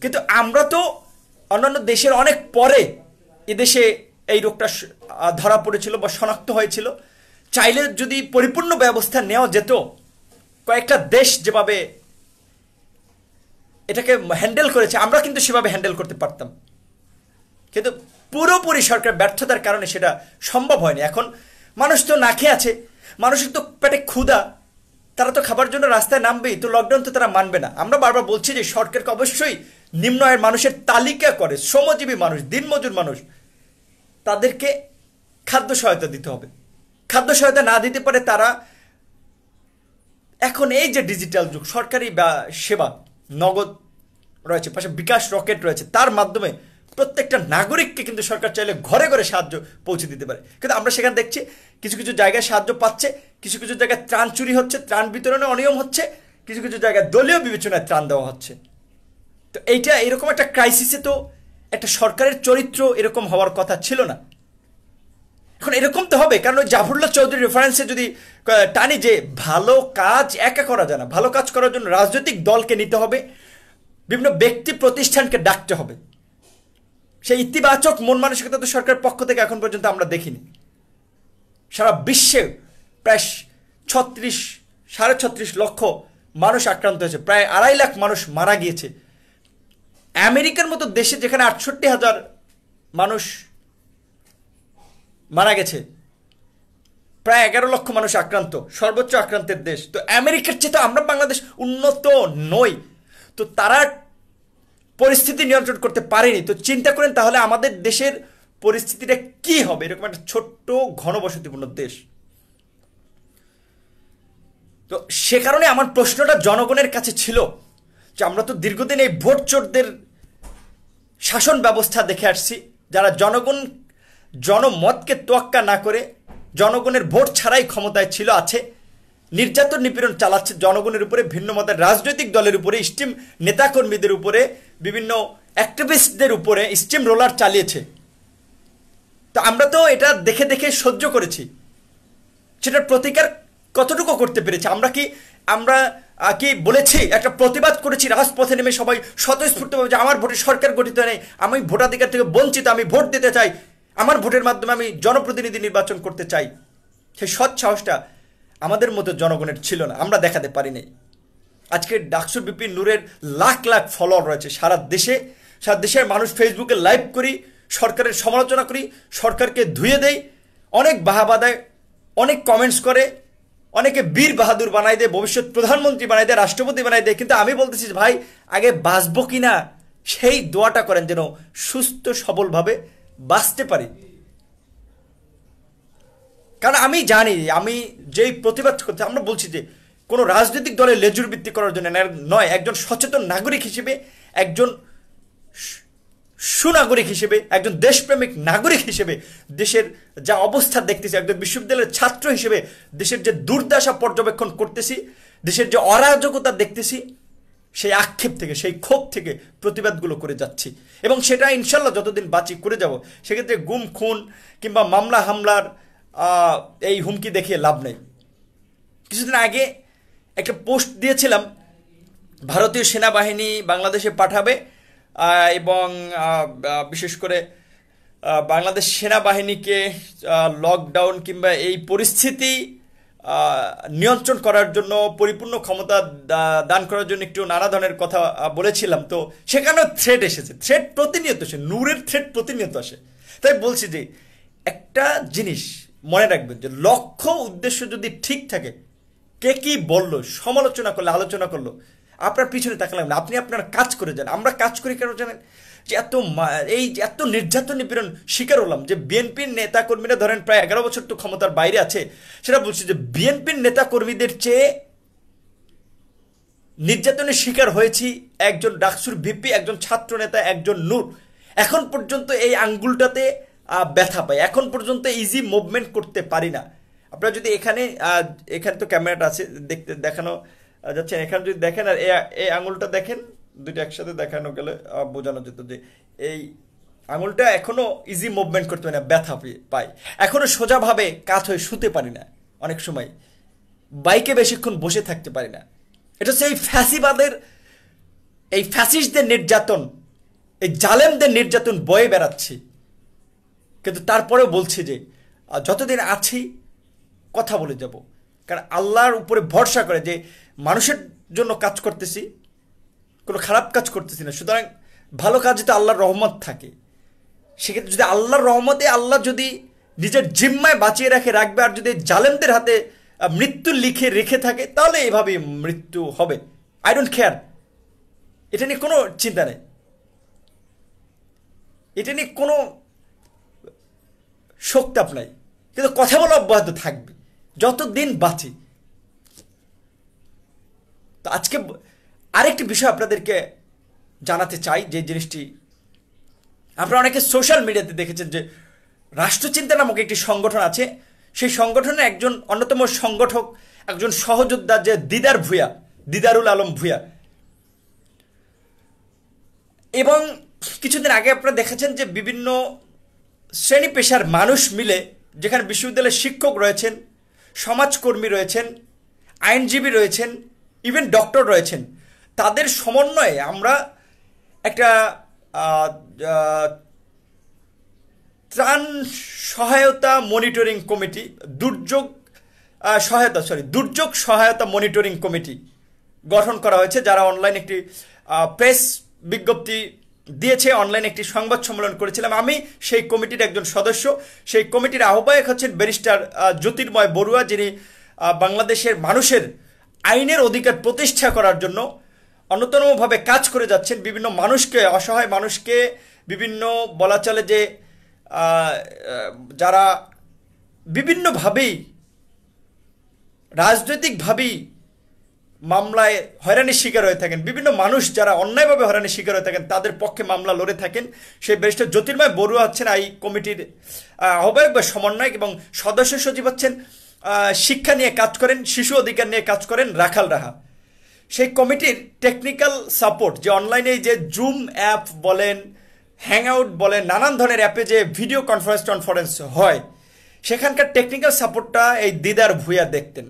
কিন্তু আমরা তো অন্যান্য দেশের অনেক পরে এদেশে এই রোগটা ধরা পড়েছিল বা শনাক্ত হয়েছিল। চাইলে যদি পরিপূর্ণ ব্যবস্থা নেওয়া যেত, কয়েকটা দেশ যেভাবে এটাকে হ্যান্ডেল করেছে আমরা কিন্তু সেভাবে হ্যান্ডেল করতে পারতাম, কিন্তু পুরোপুরি সরকার ব্যর্থতার কারণে সেটা সম্ভব হয়নি। এখন মানুষ তো না খেয়ে আছে, মানুষের তো পেটে ক্ষুধা, তারা তো খাবার জন্য রাস্তায় নামবেই। তো লকডাউন তো তারা মানবে না। আমরা বারবার বলছি যে সরকারকে অবশ্যই নিম্ন আয়ের মানুষের তালিকা করে, শ্রমজীবী মানুষ, দিনমজুর মানুষ, তাদেরকে খাদ্য সহায়তা দিতে হবে। খাদ্য সহায়তা না দিতে পারে তারা, এখন এই যে ডিজিটাল যুগ, সরকারি সেবা নগদ রয়েছে, পাশে বিকাশ রকেট রয়েছে, তার মাধ্যমে প্রত্যেকটা নাগরিককে কিন্তু সরকার চাইলে ঘরে ঘরে সাহায্য পৌঁছে দিতে পারে। কিন্তু আমরা সেখানে দেখছি কিছু কিছু জায়গায় সাহায্য পাচ্ছে, কিছু কিছু জায়গায় ত্রাণ চুরি হচ্ছে, ত্রাণ বিতরণে অনিয়ম হচ্ছে, কিছু কিছু জায়গায় দলীয় বিবেচনায় ত্রাণ দেওয়া হচ্ছে। তো এইটা এরকম একটা ক্রাইসিসে তো একটা সরকারের চরিত্র এরকম হওয়ার কথা ছিল না। এখন এরকম তো হবে, কারণ ওই জাফরুল্লাহ চৌধুরী রেফারেন্সে যদি টানি যে ভালো কাজ একা করা যায় না, ভালো কাজ করার জন্য রাজনৈতিক দলকে নিতে হবে, বিভিন্ন ব্যক্তি প্রতিষ্ঠানকে ডাকতে হবে। সেই ইতিবাচক মন মানসিকতা তো সরকারের পক্ষ থেকে এখন পর্যন্ত আমরা দেখিনি। সারা বিশ্বে প্রায় 36 লক্ষ মানুষ আক্রান্ত হয়েছে, প্রায় 2.5 লাখ মানুষ মারা গিয়েছে। আমেরিকার মতো দেশে যেখানে 68,000 মানুষ মারা গেছে, প্রায় 11 লক্ষ মানুষ আক্রান্ত, সর্বোচ্চ আক্রান্তের দেশ। তো আমেরিকার চেয়ে তো আমরা বাংলাদেশ উন্নত নই, তো তারা পরিস্থিতি নিয়ন্ত্রণ করতে পারেনি। তো চিন্তা করেন তাহলে আমাদের দেশের পরিস্থিতিটা কি হবে, এরকম একটা ছোট্ট ঘনবসতিপূর্ণ দেশ। তো সে কারণে আমার প্রশ্নটা জনগণের কাছে ছিল যে আমরা তো দীর্ঘদিন এই ভোট চোরদের শাসন ব্যবস্থা দেখে আসছি, যারা জনমতকে তোয়াক্কা না করে জনগণের ভোট ছাড়াই ক্ষমতায় ছিল, আছে, নির্যাতন নিপীড়ন চালাচ্ছে জনগণের উপরে, ভিন্ন মতের রাজনৈতিক দলের উপরে, স্টিম নেতাকর্মীদের উপরে, বিভিন্ন অ্যাক্টিভিস্টদের উপরে স্টিম রোলার চালিয়েছে। তো আমরা তো এটা দেখে দেখে সহ্য করেছি, সেটার প্রতিকার কতটুকু করতে পেরেছি? আমরা কি বলেছি, একটা প্রতিবাদ করেছি রাজপথে নেমে সবাই স্বতঃস্ফূর্তভাবে যে আমার ভোটে সরকার গঠিত নেই, আমি ভোটাধিকার থেকে বঞ্চিত, আমি ভোট দিতে চাই, আমার ভোটের মাধ্যমে আমি জনপ্রতিনিধি নির্বাচন করতে চাই? সেই সৎ সাহসটা আমাদের মতো জনগণের ছিল না, আমরা দেখাতে পারিনি। আজকে ডাকসু বিপিন নূরের লাখ লাখ ফলোয়ার রয়েছে সারা দেশের মানুষ ফেসবুকে লাইভ করি, সরকারের সমালোচনা করি, সরকারকে ধুয়ে দেয়, অনেক বাহাবা দেয়, অনেক কমেন্টস করে, অনেকে বীর বাহাদুর বানাই দেয়, ভবিষ্যৎ প্রধানমন্ত্রী বানাই দেয়, রাষ্ট্রপতি বানাই দেয়। কিন্তু আমি বলতেছি ভাই, আগে বাঁচবো কিনা সেই দোয়াটা করেন, যেন সুস্থ সবলভাবে বাঁচতে পারি। কারণ আমি জানি, আমি যেই প্রতিবাদ করতে, আমরা বলছি যে কোনো রাজনৈতিক দলের লেজুর ভিত্তি করার জন্য নয়, একজন সচেতন নাগরিক হিসেবে, একজন সুনাগরিক হিসেবে, একজন দেশপ্রেমিক নাগরিক হিসেবে দেশের যা অবস্থা দেখতেছি, একজন বিশ্ববিদ্যালয়ের ছাত্র হিসেবে দেশের যে দুর্দশা পর্যবেক্ষণ করতেছি, দেশের যে অরাজকতা দেখতেছি, সেই আক্ষেপ থেকে, সেই ক্ষোভ থেকে প্রতিবাদগুলো করে যাচ্ছি এবং সেটা ইনশাল্লাহ যতদিন বাঁচি করে যাব। সেক্ষেত্রে গুম খুন কিংবা মামলা হামলার এই হুমকি দেখিয়ে লাভ নেই। কিছুদিন আগে একটা পোস্ট দিয়েছিলাম, ভারতীয় সেনাবাহিনী বাংলাদেশে পাঠাবে এবং বিশেষ করে বাংলাদেশ সেনাবাহিনীকে লকডাউন কিংবা এই পরিস্থিতি নিয়ন্ত্রণ করার জন্য পরিপূর্ণ ক্ষমতা দান করার জন্য একটু নানা ধরনের কথা বলেছিলাম। তো সেখানেও থ্রেট এসেছে, থ্রেট প্রতিনিয়ত আসে, নূরের থ্রেট প্রতিনিয়ত আসে। তাই বলছি যে একটা জিনিস মনে রাখবেন যে লক্ষ্য উদ্দেশ্য যদি ঠিক থাকে, কে কি বললো, সমালোচনা করলো, আলোচনা করলো, আপনার পিছনে তাকালাম না, আপনি আপনার কাজ করে যান। আমরা কাজ করি কেন জানেন? যে এত নির্যাতন নিপীড়ন শিকার হলাম যে বিএনপির নেতা কর্মীরা ধরেন প্রায় 11 বছর তো ক্ষমতার বাইরে আছে, সেটা বলছি যে বিএনপির নেতা কর্মীদের চেয়ে নির্যাতনের শিকার হয়েছি একজন ডাকসুর ভিপি, একজন ছাত্র নেতা, একজন নূর। এখন পর্যন্ত এই আঙ্গুলটাতে ব্যথা পাই, এখন পর্যন্ত ইজি মুভমেন্ট করতে পারি না। আপনারা যদি এখানে তো ক্যামেরাটা আছে, দেখানো যাচ্ছে, এখানে যদি দেখেন আর এই আঙুলটা দেখেন, দুইটা একসাথে দেখানো গেলে বোঝানো যেত যে এই আঙুলটা এখনো ইজি মুভমেন্ট করতে পারি না, ব্যথা পাই। এখনো সোজাভাবে কাত হয়ে শুতে পারি না, অনেক সময় বাইকে বেশিক্ষণ বসে থাকতে পারি না। এটা হচ্ছে এই ফ্যাসিবাদের, এই ফ্যাসিস্টদের নির্যাতন, এই জালেমদের নির্যাতন বয়ে বেড়াচ্ছি। কিন্তু তারপরেও বলছি যে যতদিন আছি কথা বলে যাব, কারণ আল্লাহর উপরে ভরসা করে যে মানুষের জন্য কাজ করতেছি, কোনো খারাপ কাজ করতেছি না। সুতরাং ভালো কাজে তো আল্লাহর রহমত থাকে। সেক্ষেত্রে যদি আল্লাহর রহমতে আল্লাহ যদি নিজের জিম্মায় বাঁচিয়ে রাখবে, আর যদি জালেমদের হাতে মৃত্যু লিখে রেখে থাকে, তাহলে এভাবেই মৃত্যু হবে। আই ডোন্ট কেয়ার, এটা নিয়ে কোনো চিন্তা নেই, এটা নিয়ে কোনো শোকতাপ নাই। কিন্তু কথা বলা অব্যাহত থাকবে যতদিন বাঁচি। তো আজকে আরেকটি বিষয় আপনাদেরকে জানাতে চাই, যে জিনিসটি আপনারা অনেকে সোশ্যাল মিডিয়াতে দেখেছেন যে রাষ্ট্রচিন্তা নামক একটি সংগঠন আছে। সেই সংগঠনের একজন অন্যতম সংগঠক, একজন সহযোদ্ধা, যে দিদারুল আলম ভূঁইয়া। এবং কিছুদিন আগে আপনারা দেখেছেন যে বিভিন্ন শ্রেণী পেশার মানুষ মিলে, যেখানে বিশ্ববিদ্যালয়ের শিক্ষক রয়েছেন, সমাজকর্মী রয়েছেন, আইনজীবী রয়েছেন, ইভেন ডক্টর রয়েছেন, তাদের সমন্বয়ে আমরা একটা ত্রাণ সহায়তা মনিটরিং কমিটি, দুর্যোগ সহায়তা মনিটরিং কমিটি গঠন করা হয়েছে, যারা অনলাইন একটি প্রেস বিজ্ঞপ্তি দিয়েছে, অনলাইন একটি সংবাদ সম্মেলন করেছিলাম। আমি সেই কমিটির একজন সদস্য। সেই কমিটির আহ্বায়ক হচ্ছেন ব্যারিস্টার জ্যোতির্ময় বড়ুয়া, যিনি বাংলাদেশের মানুষের আইনের অধিকার প্রতিষ্ঠা করার জন্য অন্যতমভাবে কাজ করে যাচ্ছেন। বিভিন্ন মানুষকে, অসহায় মানুষকে, বিভিন্ন বলা চলে যে যারা বিভিন্নভাবেই রাজনৈতিকভাবেই মামলায় হয়রানির শিকার হয়ে থাকেন, বিভিন্ন মানুষ যারা অন্যায়ভাবে হয়রানির শিকার হয়ে থাকেন, তাদের পক্ষে মামলা লড়ে থাকেন। সেই ব্যারিস্টার জ্যোতির্ময় বড়ুয়া হচ্ছেন এই কমিটির আহ্বায়ক বা সমন্বয়ক, এবং সদস্য সচিব হচ্ছেন শিক্ষা নিয়ে কাজ করেন, শিশু অধিকার নিয়ে কাজ করেন রাখাল রাহা। সেই কমিটির টেকনিক্যাল সাপোর্ট, যে অনলাইনে যে জুম অ্যাপ বলেন, হ্যাংআউট বলেন, নানান ধরনের অ্যাপে যে ভিডিও কনফারেন্স হয়, সেখানকার টেকনিক্যাল সাপোর্টটা এই দিদার ভূঁইয়া দেখতেন।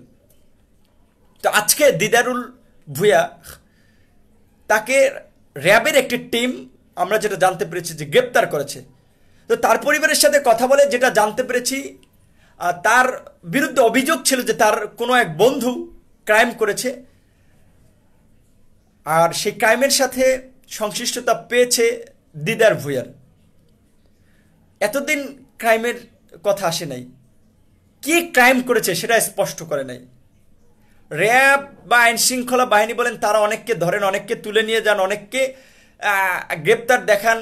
তো আজকে দিদারুল ভূঁইয়া, তাকে র্যাবের একটি টিম, আমরা যেটা জানতে পেরেছি, যে গ্রেপ্তার করেছে। তো তার পরিবারের সাথে কথা বলে যেটা জানতে পেরেছি, তার বিরুদ্ধে অভিযোগ ছিল যে তার কোনো এক বন্ধু ক্রাইম করেছে, আর সেই ক্রাইমের সাথে সংশ্লিষ্টতা পেয়েছে দিদার ভূঁইয়ার। এতদিন ক্রাইমের কথা আসে নাই, কি ক্রাইম করেছে সেটা স্পষ্ট করে নাই। র্যাব বা আইন শৃঙ্খলা বাহিনী বলেন, তারা অনেককে ধরেন, অনেককে তুলে নিয়ে যান, অনেককে গ্রেপ্তার দেখান,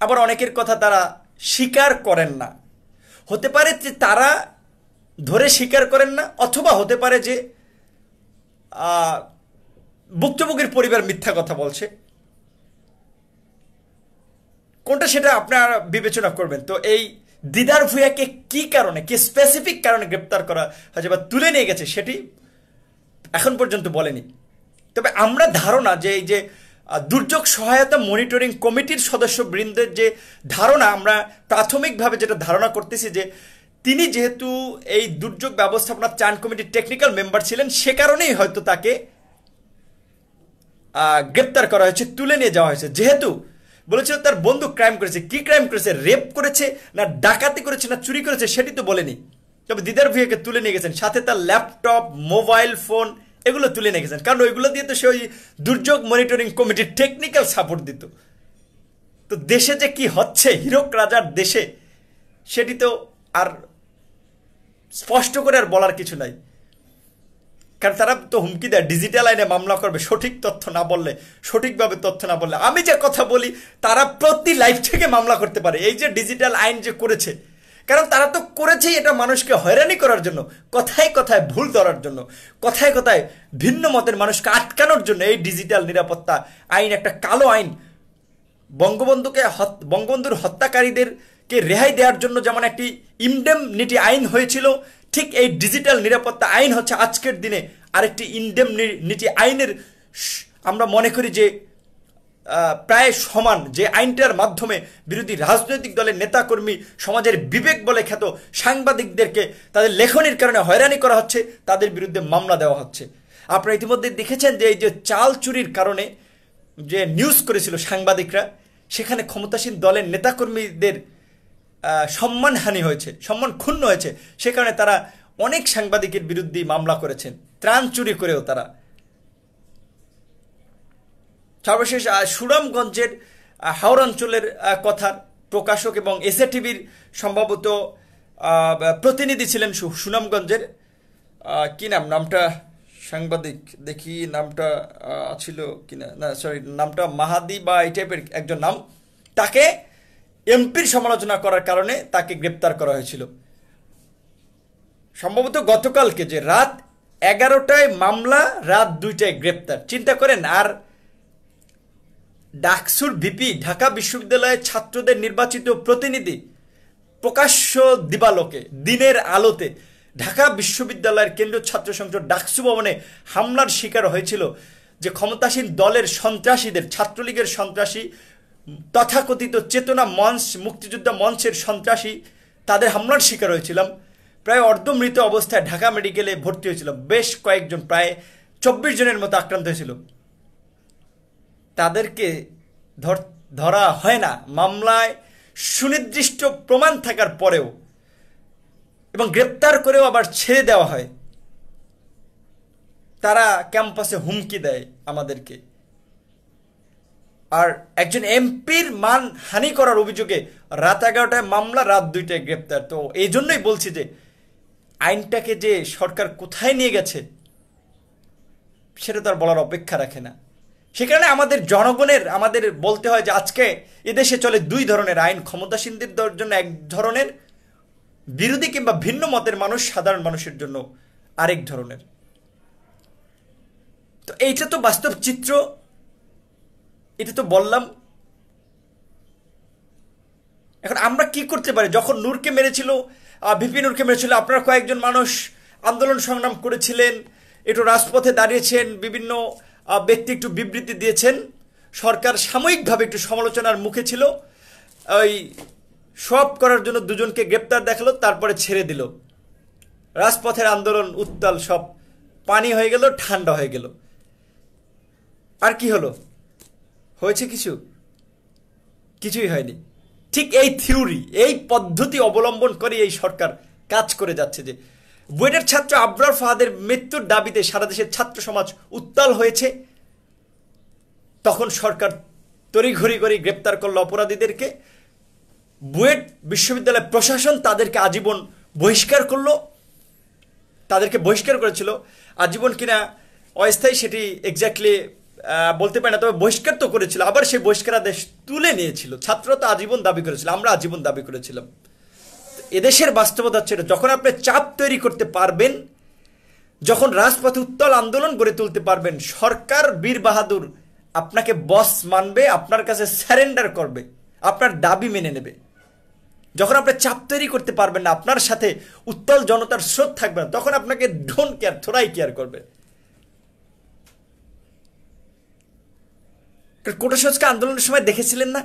আবার অনেকের কথা তারা স্বীকার করেন না। হতে পারে যে তারা ধরে স্বীকার করেন না, অথবা হতে পারে যে ভুক্তভোগীর পরিবার মিথ্যা কথা বলছে। কোনটা সেটা আপনারা বিবেচনা করবেন। তো এই দিদার ভূঁইয়াকে কি কারণে, কি স্পেসিফিক কারণে গ্রেপ্তার করা হয়েছে বা তুলে নিয়ে গেছে সেটি এখন পর্যন্ত বলেনি। তবে আমরা ধারণা যে এই যে দুর্যোগ সহায়তা মনিটরিং কমিটির সদস্যবৃন্দের যে ধারণা, আমরা প্রাথমিকভাবে যেটা ধারণা করতেছি যে তিনি যেহেতু এই দুর্যোগ ব্যবস্থাপনা ত্রাণ কমিটির টেকনিক্যাল মেম্বার ছিলেন, সে কারণেই হয়তো তাকে গ্রেপ্তার করা হয়েছে, তুলে নিয়ে যাওয়া হয়েছে। যেহেতু বলেছিল তার বন্ধু ক্রাইম করেছে, কি ক্রাইম করেছে, রেপ করেছে না ডাকাতি করেছে না চুরি করেছে সেটি তো বলেনি। তবে দিদার ভূঁইয়াকে তুলে নিয়ে গেছেন, সাথে তার ল্যাপটপ, মোবাইল ফোন এগুলো তুলে নিয়ে গেছেন, কারণ ওইগুলো দিয়ে তো সে ওই দুর্যোগ মনিটরিং কমিটির টেকনিক্যাল সাপোর্ট দিত। তো দেশে যে কি হচ্ছে হীরক রাজার দেশে, সেটি তো আর স্পষ্ট করে আর বলার কিছু নাই। কারণ তারা তো হুমকি দেয় ডিজিটাল আইনে মামলা করবে সঠিক তথ্য না বললে, সঠিকভাবে তথ্য না বললে। আমি যে কথা বলি তারা প্রতি লাইভ থেকে মামলা করতে পারে, এই যে ডিজিটাল আইন যে করেছে, কারণ তারা তো করেছেই এটা মানুষকে হয়রানি করার জন্য, কথায় কথায় ভুল ধরার জন্য, কথায় কথায় ভিন্ন মতের মানুষকে আটকানোর জন্য। এই ডিজিটাল নিরাপত্তা আইন একটা কালো আইন। বঙ্গবন্ধুর হত্যাকারীদেরকে রেহাই দেওয়ার জন্য যেমন একটি ইনডেমনিটি আইন হয়েছিল, ঠিক এই ডিজিটাল নিরাপত্তা আইন হচ্ছে আজকের দিনে আরেকটি ইনডেমনিটি আইনের আমরা মনে করি যে প্রায় সমান, যে আইনটার মাধ্যমে বিরোধী রাজনৈতিক দলের নেতাকর্মী, সমাজের বিবেক বলে খ্যাত সাংবাদিকদেরকে তাদের লেখনির কারণে হয়রানি করা হচ্ছে, তাদের বিরুদ্ধে মামলা দেওয়া হচ্ছে। আপনারা ইতিমধ্যে দেখেছেন যে এই যে চাল চুরির কারণে যে নিউজ করেছিল সাংবাদিকরা, সেখানে ক্ষমতাসীন দলের নেতাকর্মীদের সম্মানহানি হয়েছে, সম্মান ক্ষুণ্ণ হয়েছে। সে কারণে তারা অনেক সাংবাদিকের বিরুদ্ধে মামলা করেছেন, ত্রাণ চুরি করেও তারা। সর্বশেষ সুনামগঞ্জের হাওর অঞ্চলের কথার প্রকাশক এবং এসএ টিভির সম্ভবত প্রতিনিধি ছিলেন সুনামগঞ্জের, কি নামটা সাংবাদিক দেখি নামটা ছিল কিনা, না সরি, নামটা মাহাদি বা এই টাইপের একজন নাম। তাকে এমপির সমালোচনা করার কারণে তাকে গ্রেপ্তার করা হয়েছিল সম্ভবত গতকালকে, যে রাত 11টায় মামলা, রাত 2টায় গ্রেপ্তার। চিন্তা করেন। আর ডাকসুর ভিপি, ঢাকা বিশ্ববিদ্যালয়ের ছাত্রদের নির্বাচিত প্রতিনিধি, প্রকাশ্য দিবালোকে দিনের আলোতে ঢাকা বিশ্ববিদ্যালয়ের কেন্দ্রীয় ছাত্র সংসদ ডাকসু ভবনে হামলার শিকার হয়েছিল যে ক্ষমতাসীন দলের সন্ত্রাসীদের, ছাত্রলীগের সন্ত্রাসী, তথাকথিত চেতনা মঞ্চ, মুক্তিযোদ্ধা মঞ্চের সন্ত্রাসী, তাদের হামলার শিকার হয়েছিলাম। প্রায় অর্ধমৃত অবস্থায় ঢাকা মেডিকেলে ভর্তি হয়েছিল। বেশ কয়েকজন, প্রায় 24 জনের মতো আক্রান্ত হয়েছিল। তাদেরকে ধরা হয় না মামলায় সুনির্দিষ্ট প্রমাণ থাকার পরেও, এবং গ্রেপ্তার করেও আবার ছেড়ে দেওয়া হয়। তারা ক্যাম্পাসে হুমকি দেয় আমাদেরকে। আর একজন এমপির মান হানি করার অভিযোগে রাত 11টায় মামলা, রাত 2টায় গ্রেপ্তার। তো এই জন্যই বলছি যে আইনটাকে যে সরকার কোথায় নিয়ে গেছে সেটা তো আর বলার অপেক্ষা রাখে না। সে কারণে আমাদের জনগণের, আমাদের বলতে হয় যে আজকে এদেশে চলে 2 ধরনের আইন, ক্ষমতাসীনদের জন্য এক ধরনের, বিরোধী কিংবা ভিন্ন মতের মানুষ, সাধারণ মানুষের জন্য আরেক ধরনের। তো এইটা তো বাস্তব চিত্র, এটা তো বললাম। এখন আমরা কি করতে পারি? যখন নূরকে মেরেছিল, ভিপি নূরকে মেরেছিল, আপনারা কয়েকজন মানুষ আন্দোলন সংগ্রাম করেছিলেন, একটু রাজপথে দাঁড়িয়েছেন, বিভিন্ন ব্যক্তি একটু বিবৃতি দিয়েছেন, সরকার সাময়িকভাবে একটু সমালোচনার মুখে ছিল, ওই সব করার জন্য 2 জনকে গ্রেপ্তার দেখালো, তারপরে ছেড়ে দিল। রাজপথের আন্দোলন উত্তাল, সব পানি হয়ে গেল, ঠান্ডা হয়ে গেল। আর কি হলো? হয়েছে কিছু? কিছুই হয়নি। ঠিক এই থিওরি, এই পদ্ধতি অবলম্বন করে এই সরকার কাজ করে যাচ্ছে। যে বুয়েটের ছাত্র আবরার ফাহাদের মৃত্যুর দাবিতে সারা দেশের ছাত্র সমাজ উত্তাল হয়েছে, তখন সরকার তড়িঘড়ি করে গ্রেপ্তার করলো অপরাধীদেরকে। বুয়েট বিশ্ববিদ্যালয় প্রশাসন তাদেরকে আজীবন বহিষ্কার করলো, তাদেরকে বহিষ্কার করেছিল। আজীবন কিনা অস্থায়ী সেটি এক্স্যাক্টলি বলতে পারি না, তবে বহিষ্কার তো করেছিল, আবার সেই বহিষ্কারাদেশ তুলে নিয়েছিল। ছাত্ররা তো আজীবন দাবি করেছিল, আমরা আজীবন দাবি করেছিলাম। এদেশের বাস্তবতা হচ্ছে এটা, যখন আপনি চাপ তৈরি করতে পারবেন, যখন রাজপথে উত্তাল আন্দোলন গড়ে তুলতে পারবেন, সরকার বীর বাহাদুর আপনাকে বস মানবে, আপনার কাছে স্যারেন্ডার করবে, আপনার দাবি মেনে নেবে। যখন আপনি চাপ তৈরি করতে পারবেন না, আপনার সাথে উত্তাল জনতার স্রোত থাকবে না, তখন আপনাকে ডোন্ট কেয়ার, থোড়াই কেয়ার করবে। কোটা সংস্কার আন্দোলনের সময় দেখেছিলেন না,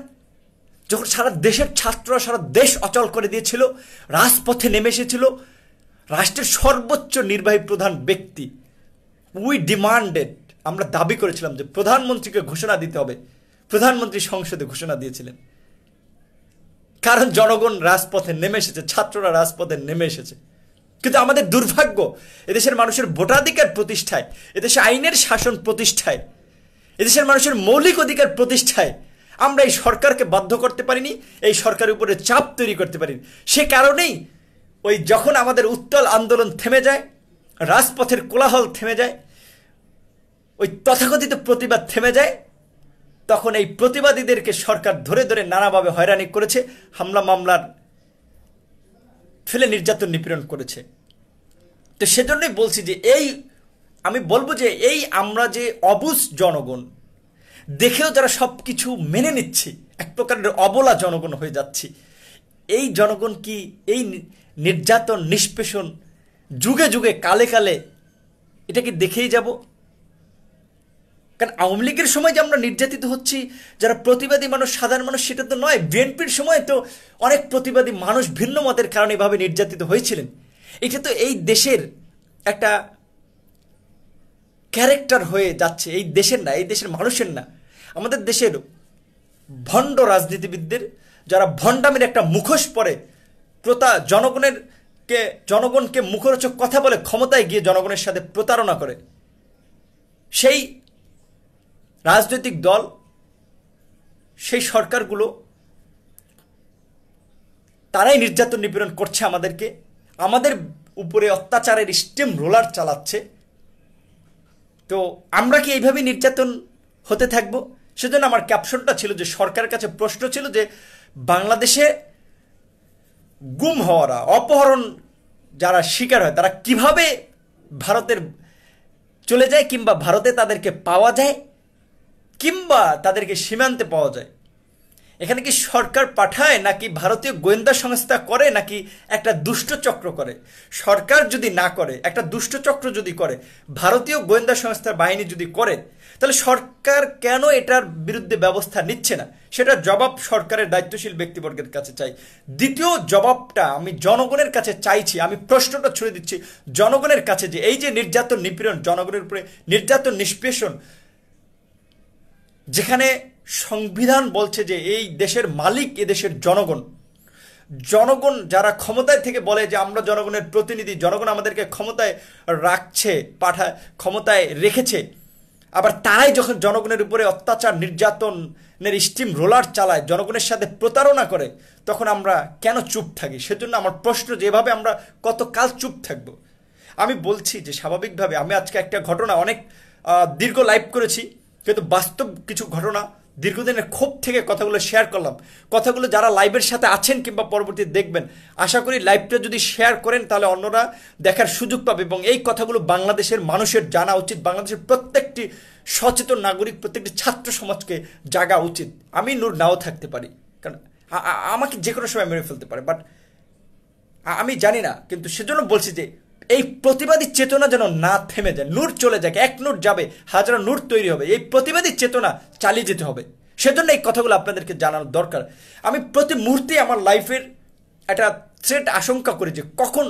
যখন সারা দেশের ছাত্ররা সারা দেশ অচল করে দিয়েছিল, রাজপথে নেমে এসেছিল, রাষ্ট্রের সর্বোচ্চ নির্বাহী প্রধান ব্যক্তি, উই ডিমান্ডেড, আমরা দাবি করেছিলাম যে প্রধানমন্ত্রীকে ঘোষণা দিতে হবে। প্রধানমন্ত্রী সংসদে ঘোষণা দিয়েছিলেন, কারণ জনগণ রাজপথে নেমে এসেছে, ছাত্ররা রাজপথে নেমে এসেছে। কিন্তু আমাদের দুর্ভাগ্য, এদেশের মানুষের ভোটাধিকার প্রতিষ্ঠায়, এদেশে আইনের শাসন প্রতিষ্ঠায়, এদেশের মানুষের মৌলিক অধিকার প্রতিষ্ঠায় আমরা এই সরকারকে বাধ্য করতে পারিনি, এই সরকারের উপরে চাপ তৈরি করতে পারিনি। সে কারণেই ওই যখন আমাদের উত্তাল আন্দোলন থেমে যায়, রাজপথের কোলাহল থেমে যায়, ওই তথাকথিত প্রতিবাদ থেমে যায়, তখন এই প্রতিবাদীদেরকে সরকার ধরে ধরে নানাভাবে হয়রানি করেছে, হামলা মামলার ফেলে নির্যাতন নিপীড়ন করেছে। তো সেজন্যই বলছি যে আমি বলবো যে আমরা যে অবুঝ জনগণ, দেখেও যারা সব কিছু মেনে নিচ্ছি, এক প্রকারের অবলা জনগণ হয়ে যাচ্ছি, এই জনগণ কি এই নির্যাতন নিষ্পেষণ যুগে যুগে কালে কালে এটা কি দেখেই যাব? কারণ আওয়ামী লীগের সময় যে আমরা নির্যাতিত হচ্ছি, যারা প্রতিবাদী মানুষ, সাধারণ মানুষ, সেটা তো নয়। বিএনপির সময় তো অনেক প্রতিবাদী মানুষ ভিন্ন মতের কারণে এভাবে নির্যাতিত হয়েছিলেন। এটা তো এই দেশের একটা ক্যারেক্টার হয়ে যাচ্ছে, এই দেশের না, এই দেশের মানুষের না, আমাদের দেশের ভণ্ড রাজনীতিবিদদের, যারা ভণ্ডামির একটা মুখোশ পরে জনগণকে মুখরোচক কথা বলে ক্ষমতায় গিয়ে জনগণের সাথে প্রতারণা করে, সেই রাজনৈতিক দল, সেই সরকারগুলো, তারাই নির্যাতন নিপীড়ন করছে আমাদেরকে, আমাদের উপরে অত্যাচারের স্টিম রোলার চালাচ্ছে। তো আমরা কি এইভাবে নির্যাতন হতে থাকবো? সেজন্য আমার ক্যাপশনটা ছিল যে সরকারের কাছে প্রশ্ন ছিল যে বাংলাদেশে গুম হওয়ারা, অপহরণ যারা শিকার হয়, তারা কিভাবে ভারতের চলে যায়, কিংবা ভারতে তাদেরকে পাওয়া যায়, কিংবা তাদেরকে সীমান্তে পাওয়া যায়। এখানে কি সরকার পাঠায়, নাকি ভারতীয় গোয়েন্দা সংস্থা করে, নাকি একটা দুষ্ট চক্র করে? সরকার যদি না করে, একটা দুষ্ট চক্র যদি করে, ভারতীয় গোয়েন্দা সংস্থার বাহিনী যদি করে, তাহলে সরকার কেন এটার বিরুদ্ধে ব্যবস্থা নিচ্ছে না? সেটা জবাব সরকারের দায়িত্বশীল ব্যক্তিবর্গের কাছে চাই। দ্বিতীয় জবাবটা আমি জনগণের কাছে চাইছি, আমি প্রশ্নটা ছুড়ে দিচ্ছি জনগণের কাছে, যে এই যে নির্যাতন নিপীড়ন, জনগণের উপরে নির্যাতন নিষ্পেষণ, যেখানে সংবিধান বলছে যে এই দেশের মালিক এদেশের জনগণ, জনগণ যারা ক্ষমতায় থেকে বলে যে আমরা জনগণের প্রতিনিধি, জনগণ আমাদেরকে ক্ষমতায় রাখছে, ক্ষমতায় রেখেছে, আবার তারাই যখন জনগণের উপরে অত্যাচার নির্যাতনের স্টিম রোলার চালায়, জনগণের সাথে প্রতারণা করে, তখন আমরা কেন চুপ থাকি? সেজন্য আমার প্রশ্ন, যে এভাবে আমরা কতকাল চুপ থাকব? আমি বলছি যে স্বাভাবিকভাবে আমি আজকে একটা ঘটনা, অনেক দীর্ঘ লাইভ করেছি, কিন্তু বাস্তব কিছু ঘটনা, দীর্ঘদিনের ক্ষোভ থেকে কথাগুলো শেয়ার করলাম। কথাগুলো যারা লাইভের সাথে আছেন কিংবা পরবর্তী দেখবেন, আশা করি লাইভটা যদি শেয়ার করেন তাহলে অন্যরা দেখার সুযোগ পাবে, এবং এই কথাগুলো বাংলাদেশের মানুষের জানা উচিত। বাংলাদেশের প্রত্যেকটি সচেতন নাগরিক, প্রত্যেকটি ছাত্র সমাজকে জাগা উচিত। আমি নূর নাও থাকতে পারি, কারণ আমাকে যে কোনো সময় মেরে ফেলতে পারে, বাট আমি জানি না। কিন্তু সেজন্য বলছি যে এই প্রতিবাদী চেতনা যেন না থেমে যায়, নূর চলে যায়, এক নূর যাবে, হাজারো নূর তৈরি হবে, এই প্রতিবাদী চেতনা চালিয়ে যেতে হবে। সেজন্য এই কথাগুলো আপনাদেরকে জানানোর দরকার। আমি প্রতি মুহূর্তে আমার লাইফের একটা থ্রেট আশঙ্কা করি যে কখন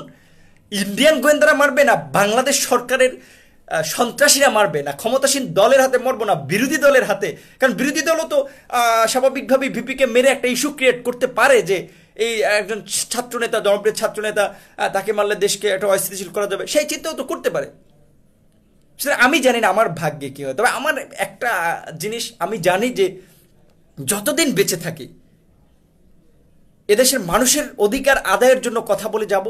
ইন্ডিয়ান গোয়েন্দারা মারবে, না বাংলাদেশ সরকারের সন্ত্রাসীরা মারবে, না ক্ষমতাসীন দলের হাতে মরবো, না বিরোধী দলের হাতে। কারণ বিরোধী দলও তো স্বাভাবিকভাবেই ভিপিকে মেরে একটা ইস্যু ক্রিয়েট করতে পারে যে এই একজন ছাত্রনেতা, জনপ্রিয় ছাত্রনেতা, তাকে মারলে দেশকে একটা অস্থিতিশীল করা যাবে, সেই চিন্তাও তো করতে পারে। সেটা আমি জানি না আমার ভাগ্যে কী হয়, তবে আমার একটা জিনিস আমি জানি যে যতদিন বেঁচে থাকি এদেশের মানুষের অধিকার আদায়ের জন্য কথা বলে যাব।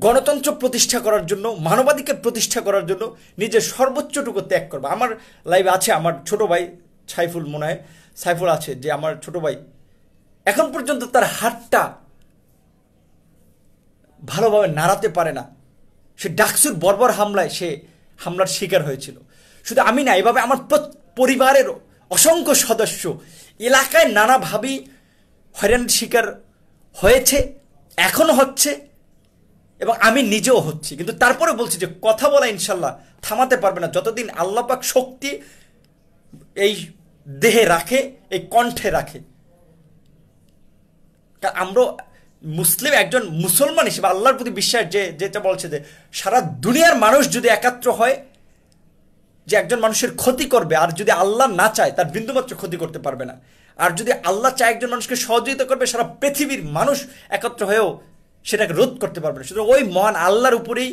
গণতন্ত্র প্রতিষ্ঠা করার জন্য, মানবাধিকার প্রতিষ্ঠা করার জন্য নিজের সর্বোচ্চটুকু ত্যাগ করবে। আমার লাইভে আছে আমার ছোট ভাই সাইফুল, মনে হয় সাইফুল আছে, যে আমার ছোট ভাই এখন পর্যন্ত তার হাতটা ভালোভাবে নাড়াতে পারে না। সে ডাকসুর বর্বর হামলায় সে হামলার শিকার হয়েছিল। শুধু আমি না, এভাবে আমার পরিবারের অসংখ্য সদস্য এলাকায় নানাভাবেই হয়রানির শিকার হয়েছে, এখনো হচ্ছে, এবং আমি নিজেও হচ্ছি। কিন্তু তারপরে বলছি যে কথা বলা ইনশাল্লাহ থামাতে পারবে না যতদিন আল্লাহ পাক শক্তি এই দেহে রাখে, এই কণ্ঠে রাখে। আমরা মুসলিম, একজন মুসলমান হিসেবে আল্লাহর প্রতি বিশ্বাস, যেটা বলছে যে সারা দুনিয়ার মানুষ যদি একাত্র হয় যে একজন মানুষের ক্ষতি করবে, আর যদি আল্লাহ না চায় তার বিন্দুমাত্র ক্ষতি করতে পারবে না, আর যদি আল্লাহ চায় একজন মানুষকে সহযোগিতা করবে, সারা পৃথিবীর মানুষ একত্র হয়েও সেটাকে রোধ করতে পারবে না। সুতরাং ওই মহান আল্লাহর উপরেই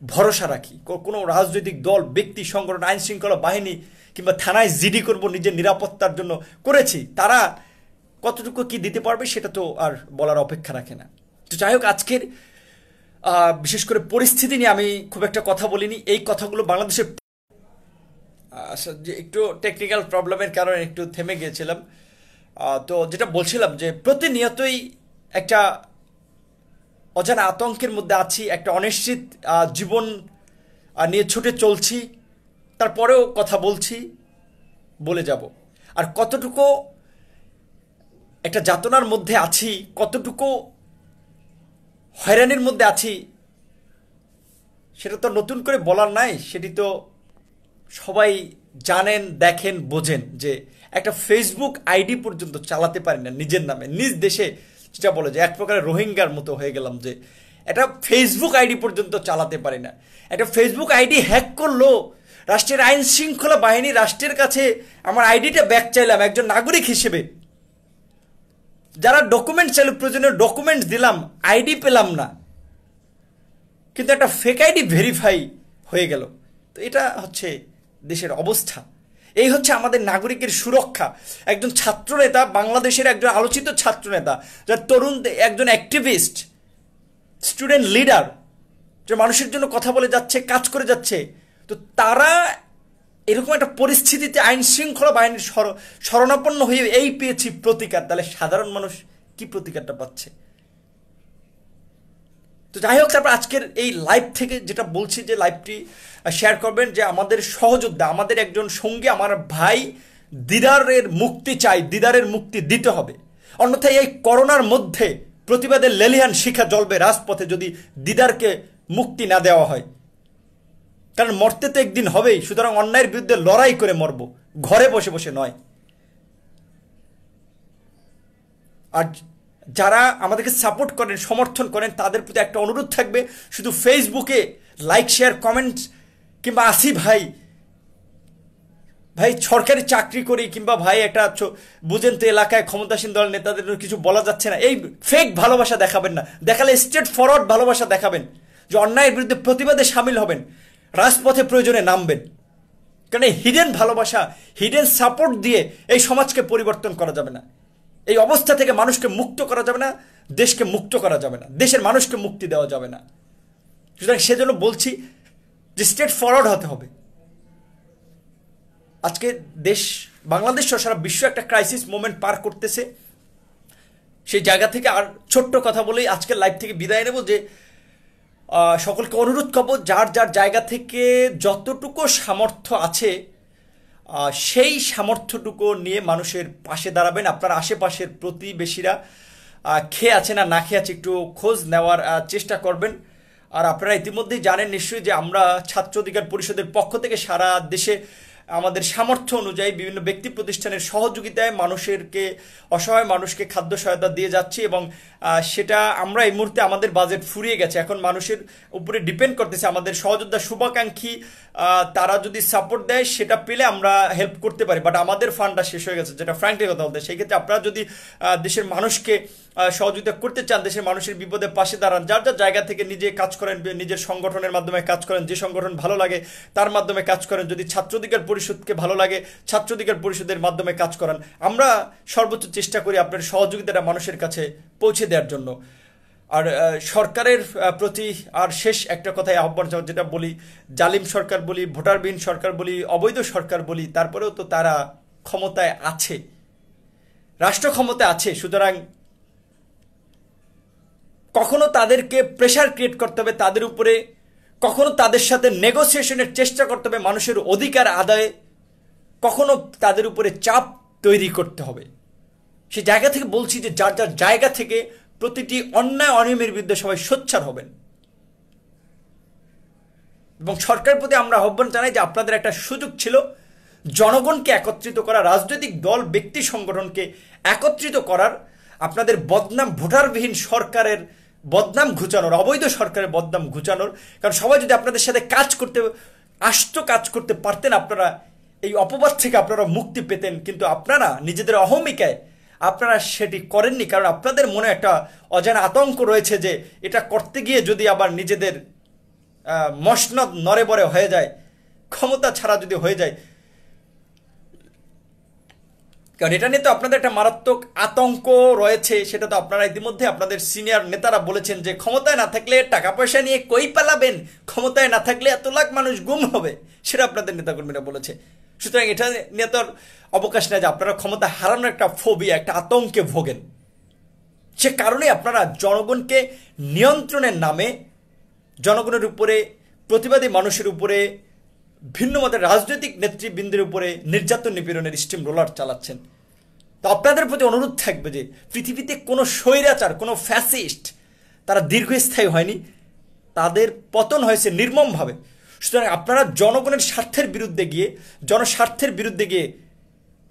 ভরসা রাখি। কোনো রাজনৈতিক দল, ব্যক্তি, সংগঠন, আইন শৃঙ্খলা বাহিনী কিংবা থানায় জিডি করব নিজের নিরাপত্তার জন্য করেছি, তারা কতটুকু কি দিতে পারবে সেটা তো আর বলার অপেক্ষা রাখে না। তো যাই হোক, আজকের বিশেষ করে পরিস্থিতি নিয়ে আমি খুব একটা কথা বলিনি। এই কথাগুলো বাংলাদেশের যে একটু টেকনিক্যাল প্রবলেমের কারণে একটু থেমে গিয়েছিলাম। তো যেটা বলছিলাম যে প্রতিনিয়তই একটা অজানা আতঙ্কের মধ্যে আছি, একটা অনিশ্চিত জীবন নিয়ে ছুটে চলছি, তারপরেও কথা বলছি, বলে যাব। আর কতটুকু একটা যাতনার মধ্যে আছি, কতটুকু হয়রানির মধ্যে আছি, সেটা তো নতুন করে বলার নাই। সেটি তো সবাই জানেন, দেখেন, বোঝেন যে একটা ফেসবুক আইডি পর্যন্ত চালাতে পারি না নিজের নামে, নিজ দেশে, যেটা বলে যে এক প্রকারের রোহিঙ্গার মতো হয়ে গেলাম, যে একটা ফেসবুক আইডি পর্যন্ত চালাতে পারি না। একটা ফেসবুক আইডি হ্যাক করলো রাষ্ট্রের আইন শৃঙ্খলা বাহিনী, রাষ্ট্রের কাছে আমার আইডিটা ব্যাক চাইলাম একজন নাগরিক হিসেবে, যারা ডকুমেন্ট চাইল, প্রয়োজনীয় ডকুমেন্ট দিলাম, আইডি পেলাম না, কিন্তু একটা ফেক আইডি ভেরিফাই হয়ে গেল। তো এটা হচ্ছে দেশের অবস্থা। এই হচ্ছে আমাদের নাগরিকের সুরক্ষা। একজন ছাত্রনেতা, বাংলাদেশের একজন আলোচিত ছাত্রনেতা, যার তরুণ, একজন অ্যাক্টিভিস্ট, স্টুডেন্ট লিডার, যে মানুষের জন্য কথা বলে যাচ্ছে, কাজ করে যাচ্ছে, তো তারা এরকম একটা পরিস্থিতিতে আইন শৃঙ্খলা বাহিনীর শরণাপন্ন হয়ে এই পেয়েছি প্রতিকার, তাহলে সাধারণ মানুষ কি প্রতিকারটা পাচ্ছে? তো যাই হোক, তারপর আজকের এই লাইভ থেকে যেটা বলছি, যে লাইভটি শেয়ার করবেন, যে আমাদের সহযোদ্ধা, আমাদের একজন সঙ্গী, আমার ভাই দিদারের মুক্তি চাই, দিদারের মুক্তি দিতে হবে। অন্যথায় এই করোনার মধ্যে প্রতিবাদের লেলিহান শিখা জ্বলবে রাজপথে যদি দিদারকে মুক্তি না দেওয়া হয়। কারণ মরতে তো একদিন হবেই, সুতরাং অন্যায়ের বিরুদ্ধে লড়াই করে মরব, ঘরে বসে বসে নয়। আর যারা আমাদেরকে সাপোর্ট করেন, সমর্থন করেন, তাদের প্রতি একটা অনুরোধ থাকবে, শুধু ফেসবুকে লাইক, শেয়ার, কমেন্ট, কিংবা আসি ভাই সরকারি চাকরি করি, কিংবা ভাই একটা বুঝেন তো এলাকায় ক্ষমতাসীন দল নেতাদের কিছু বলা যাচ্ছে না, এই ফেক ভালোবাসা দেখাবেন না। দেখালে স্ট্রেট ফরওয়ার্ড ভালোবাসা দেখাবেন, যে অন্যায়ের বিরুদ্ধে প্রতিবাদে সামিল হবেন, রাজপথে প্রয়োজনে নামবেন। কারণ এই হিডেন ভালোবাসা, হিডেন সাপোর্ট দিয়ে এই সমাজকে পরিবর্তন করা যাবে না, এই অবস্থা থেকে মানুষকে মুক্ত করা যাবে না, দেশকে মুক্ত করা যাবে না, দেশের মানুষকে মুক্তি দেওয়া যাবে না। সুতরাং সেজন্য বলছি যে স্ট্রেট ফরওয়ার্ড হতে হবে। আজকে দেশ, বাংলাদেশ সহ সারা বিশ্ব একটা ক্রাইসিস মোমেন্ট পার করতেছে। সেই জায়গা থেকে আর ছোট্ট কথা বলেই আজকের লাইভ থেকে বিদায় নেব, যে সকলকে অনুরোধ করব, যার যার জায়গা থেকে যতটুকু সামর্থ্য আছে সেই সামর্থ্যটুকু নিয়ে মানুষের পাশে দাঁড়াবেন। আপনার আশেপাশের প্রতিবেশীরা খেয়ে আছে না খেয়ে আছে একটু খোঁজ নেওয়ার চেষ্টা করবেন। আর আপনারা ইতিমধ্যেই জানেন নিশ্চয়ই যে আমরা ছাত্র অধিকার পরিষদের পক্ষ থেকে সারা দেশে আমাদের সামর্থ্য অনুযায়ী বিভিন্ন ব্যক্তি প্রতিষ্ঠানের সহযোগিতায় অসহায় মানুষকে খাদ্য সহায়তা দিয়ে যাচ্ছি, এবং সেটা আমরা এই মুহূর্তে আমাদের বাজেট ফুরিয়ে গেছে, এখন মানুষের উপরে ডিপেন্ড করতেছে। আমাদের সহযোদ্ধা শুভাকাঙ্ক্ষী তারা যদি সাপোর্ট দেয় সেটা পেলে আমরা হেল্প করতে পারি, বাট আমাদের ফান্ডটা শেষ হয়ে গেছে, যেটা ফ্র্যাঙ্কলি কথা বলতে। সেই ক্ষেত্রে আপনারা যদি দেশের মানুষকে সহযোগিতা করতে চান, দেশের মানুষের বিপদে পাশে দাঁড়ান, যার যার জায়গা থেকে নিজে কাজ করেন, নিজের সংগঠনের মাধ্যমে কাজ করেন, যে সংগঠন ভালো লাগে তার মাধ্যমে কাজ করেন, যদি ছাত্রাধিকার পরিষদকে ভালো লাগে ছাত্রাধিকার পরিষদের মাধ্যমে কাজ করেন, আমরা সর্বোচ্চ চেষ্টা করি আপনার সহযোগিতাটা মানুষের কাছে পৌঁছে দেওয়ার জন্য। আর সরকারের প্রতি আর শেষ একটা কথাই আহ্বান জানাবো, যেটা বলি, জালিম সরকার বলি, ভোটারবিহীন সরকার বলি, অবৈধ সরকার বলি, তারপরেও তো তারা ক্ষমতায় আছে, রাষ্ট্র ক্ষমতায় আছে। সুতরাং কখনো তাদেরকে প্রেশার ক্রিয়েট করতে হবে তাদের উপরে, কখনো তাদের সাথে নেগোসিয়েশনের চেষ্টা করতে হবে মানুষের অধিকার আদায়ে, কখনো তাদের উপরে চাপ তৈরি করতে হবে। সে জায়গা থেকে বলছি যে যার যার জায়গা থেকে প্রতিটি অন্যায় অনিয়মের বিরুদ্ধে সবাই সোচ্চার হবেন। এবং সরকারের প্রতি আমরা আহ্বান জানাই যে আপনাদের একটা সুযোগ ছিল জনগণকে একত্রিত করা, রাজনৈতিক দল ব্যক্তি সংগঠনকে একত্রিত করার, আপনাদের বদনাম, ভোটারবিহীন সরকারের বদনাম ঘুচানোর, অবৈধ সরকারের বদনাম ঘুচানোর। কারণ সবাই যদি আপনাদের সাথে কাজ করতে পারতেন, আপনারা এই অপবাদ থেকে আপনারা মুক্তি পেতেন। কিন্তু আপনারা নিজেদের অহমিকায় আপনারা সেটি করেননি, কারণ আপনাদের মনে একটা অজানা আতঙ্ক রয়েছে যে এটা করতে গিয়ে যদি আবার নিজেদের মসনদ নড়ে বড়ে হয়ে যায়, ক্ষমতা ছাড়া যদি হয়ে যায়, কারণ এটা নিয়ে তো আপনাদের একটা মারাত্মক আতঙ্ক রয়েছে। সেটা তো আপনারা ইতিমধ্যে আপনাদের সিনিয়র নেতারা বলেছেন যে ক্ষমতায় না থাকলে টাকা পয়সা নিয়ে কই পালাবেন, ক্ষমতায় না থাকলে এত লাখ মানুষ গুম হবে, সেটা আপনাদের নেতাকর্মীরা বলেছে। সুতরাং এটা নিয়ে তো অবকাশ নেই যে আপনারা ক্ষমতা হারানোর একটা ফোবিয়া, একটা আতঙ্কে ভোগেন। সে কারণে আপনারা জনগণকে নিয়ন্ত্রণের নামে জনগণের উপরে, প্রতিবাদী মানুষের উপরে, ভিন্ন মতের রাজনৈতিক নেতৃবৃন্দের উপরে নির্যাতন নিপীড়নের স্টিম রোলার চালাচ্ছেন। তো আপনাদের প্রতি অনুরোধ থাকবে যে পৃথিবীতে কোনো স্বৈরাচার, কোনো ফ্যাসিস্ট তারা দীর্ঘস্থায়ী হয়নি, তাদের পতন হয়েছে নির্মমভাবে। সুতরাং আপনারা জনগণের স্বার্থের বিরুদ্ধে গিয়ে, জনস্বার্থের বিরুদ্ধে গিয়ে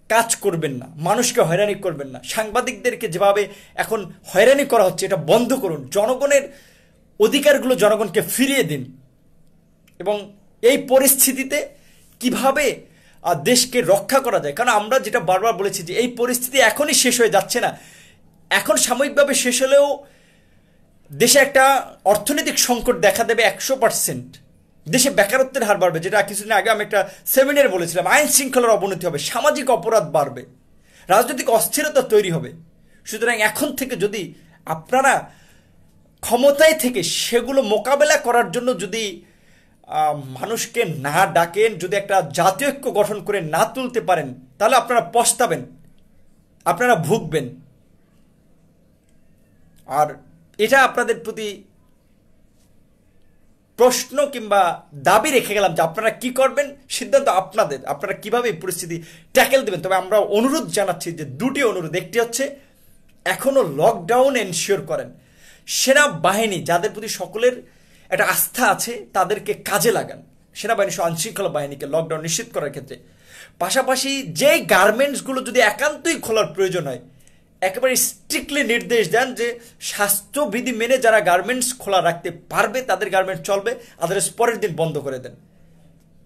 কাজ করবেন না, মানুষকে হয়রানি করবেন না। সাংবাদিকদেরকে যেভাবে এখন হয়রানি করা হচ্ছে এটা বন্ধ করুন। জনগণের অধিকারগুলো জনগণকে ফিরিয়ে দিন। এবং এই পরিস্থিতিতে কিভাবে দেশকে রক্ষা করা যায়, কারণ আমরা যেটা বারবার বলেছি যে এই পরিস্থিতি এখনই শেষ হয়ে যাচ্ছে না, এখন সাময়িকভাবে শেষ হলেও দেশে একটা অর্থনৈতিক সংকট দেখা দেবে 100%, দেশে বেকারত্বের হার বাড়বে, যেটা কিছুদিন আগে আমি একটা সেমিনারে বলেছিলাম, আইন শৃঙ্খলার অবনতি হবে, সামাজিক অপরাধ বাড়বে, রাজনৈতিক অস্থিরতা তৈরি হবে। সুতরাং এখন থেকে যদি আপনারা ক্ষমতায় থেকে সেগুলো মোকাবেলা করার জন্য যদি মানুষকে না ডাকেন, যদি একটা জাতীয় ঐক্য গঠন করে না তুলতে পারেন, তাহলে আপনারা পস্তাবেন, আপনারা ভুগবেন। আর এটা আপনাদের প্রতি প্রশ্ন কিংবা দাবি রেখে গেলাম যে আপনারা কি করবেন, সিদ্ধান্ত আপনাদের, আপনারা কিভাবে এই পরিস্থিতি ট্যাকেল দেবেন। তবে আমরা অনুরোধ জানাচ্ছি যে দুটি অনুরোধ। একটি হচ্ছে এখনো লকডাউন এনশিওর করেন, সেনাবাহিনী যাদের প্রতি সকলের একটা আস্থা আছে তাদেরকে কাজে লাগান, সেনাবাহিনী সহ আইনশৃঙ্খলা বাহিনীকে লকডাউন নিশ্চিত করার ক্ষেত্রে। পাশাপাশি যেই গার্মেন্টসগুলো যদি একান্তই খোলার প্রয়োজন হয়, একেবারে স্ট্রিক্টলি নির্দেশ দেন যে স্বাস্থ্যবিধি মেনে যারা গার্মেন্টস খোলা রাখতে পারবে তাদের গার্মেন্টস চলবে, আদারওয়াইজ পরের দিন বন্ধ করে দেন।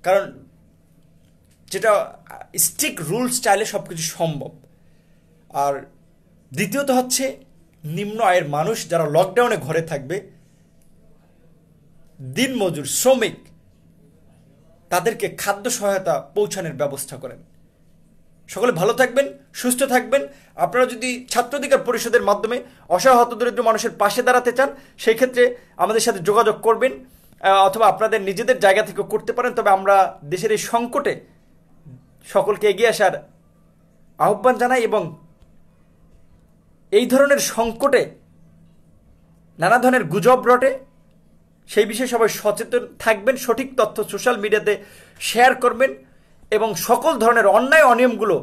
কারণ যেটা স্ট্রিক্ট রুলস চাইলে সব কিছু সম্ভব। আর দ্বিতীয়ত হচ্ছে নিম্ন আয়ের মানুষ যারা লকডাউনে ঘরে থাকবে, দিনমজুর, শ্রমিক, তাদেরকে খাদ্য সহায়তা পৌঁছানোর ব্যবস্থা করেন। সকলে ভালো থাকবেন, সুস্থ থাকবেন। আপনারা যদি ছাত্র অধিকার পরিষদের মাধ্যমে অসহায় হতদরিদ্র মানুষের পাশে দাঁড়াতে চান, সেই ক্ষেত্রে আমাদের সাথে যোগাযোগ করবেন, অথবা আপনাদের নিজেদের জায়গা থেকে করতে পারেন। তবে আমরা দেশের এই সংকটে সকলকে এগিয়ে আসার আহ্বান জানাই এবং এই ধরনের সংকটে নানা ধরনের গুজব রটে, সেই বিষয়ে সবাই সচেতন থাকবেন, সঠিক তথ্য সোশ্যাল মিডিয়াতে শেয়ার করবেন এবং সকল ধরনের অন্যায় অনিয়মগুলো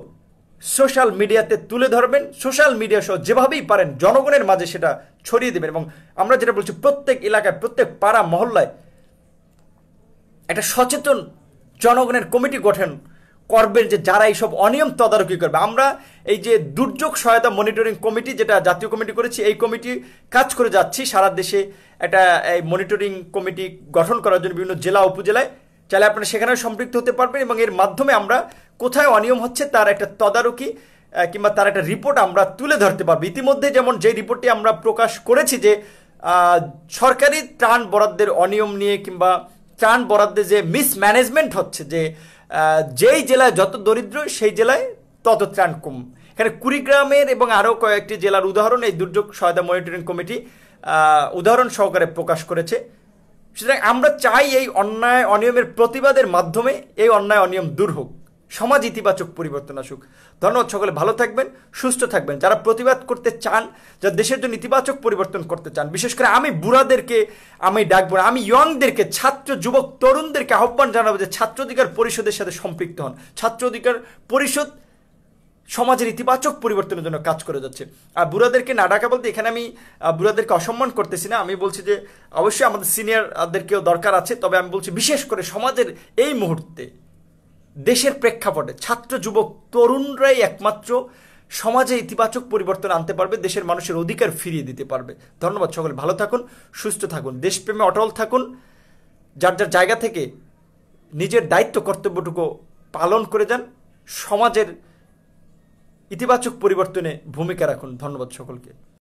সোশ্যাল মিডিয়াতে তুলে ধরবেন। সোশ্যাল মিডিয়া সহ যেভাবেই পারেন জনগণের মাঝে সেটা ছড়িয়ে দেবেন। এবং আমরা যেটা বলছি, প্রত্যেক এলাকায়, প্রত্যেক পাড়া মহল্লায় একটা সচেতন জনগণের কমিটি গঠন করবেন যে যারা এইসব অনিয়ম তদারকি করবে। আমরা এই যে দুর্যোগ সহায়তা মনিটরিং কমিটি, যেটা জাতীয় কমিটি করেছি, এই কমিটি কাজ করে যাচ্ছি সারা দেশে। একটা এই মনিটরিং কমিটি গঠন করার জন্য বিভিন্ন জেলা উপজেলায়, চাইলে আপনারা সেখানেও সম্পৃক্ত হতে পারবেন এবং এর মাধ্যমে আমরা কোথায় অনিয়ম হচ্ছে তার একটা তদারকি কিংবা তার একটা রিপোর্ট আমরা তুলে ধরতে পারবো। ইতিমধ্যে যেমন যে রিপোর্টটি আমরা প্রকাশ করেছি যে সরকারি ত্রাণ বরাদ্দের অনিয়ম নিয়ে কিংবা ত্রাণ বরাদ্দে যে মিসম্যানেজমেন্ট হচ্ছে, যে যেই জেলায় যত দরিদ্র সেই জেলায় তত ত্রাণ কম। এখানে কুড়িগ্রামের এবং আরও কয়েকটি জেলার উদাহরণ এই দুর্যোগ সহায়তা মনিটরিং কমিটি উদাহরণ সহকারে প্রকাশ করেছে। সুতরাং আমরা চাই এই অন্যায় অনিয়মের প্রতিবাদের মাধ্যমে এই অন্যায় অনিয়ম দূর হোক, সমাজ ইতিবাচক পরিবর্তন আসুক। ধন্যবাদ, সকলে ভালো থাকবেন, সুস্থ থাকবেন। যারা প্রতিবাদ করতে চান, যারা দেশের জন্য ইতিবাচক পরিবর্তন করতে চান, বিশেষ করে আমি বুড়াদেরকে আমি ডাকবো না, আমি ইয়ংদেরকে, ছাত্র যুবক তরুণদেরকে আহ্বান জানাবো যে ছাত্র অধিকার পরিষদের সাথে সম্পৃক্ত হন। ছাত্র অধিকার পরিষদ সমাজের ইতিবাচক পরিবর্তনের জন্য কাজ করে যাচ্ছে। আর বুড়াদেরকে না ডাকা বলতে এখানে আমি বুড়াদেরকে অসম্মান করতেছি না, আমি বলছি যে অবশ্যই আমাদের সিনিয়রদেরকেও দরকার আছে, তবে আমি বলছি বিশেষ করে সমাজের এই মুহূর্তে দেশের প্রেক্ষাপটে ছাত্র যুবক তরুণরাই একমাত্র সমাজে ইতিবাচক পরিবর্তন আনতে পারবে, দেশের মানুষের অধিকার ফিরিয়ে দিতে পারবে। ধন্যবাদ, সকলে ভালো থাকুন, সুস্থ থাকুন, দেশপ্রেমে অটল থাকুন, যার যার জায়গা থেকে নিজের দায়িত্ব কর্তব্যটুকু পালন করে যান, সমাজের ইতিবাচক পরিবর্তনে ভূমিকা রাখুন। ধন্যবাদ সকলকে।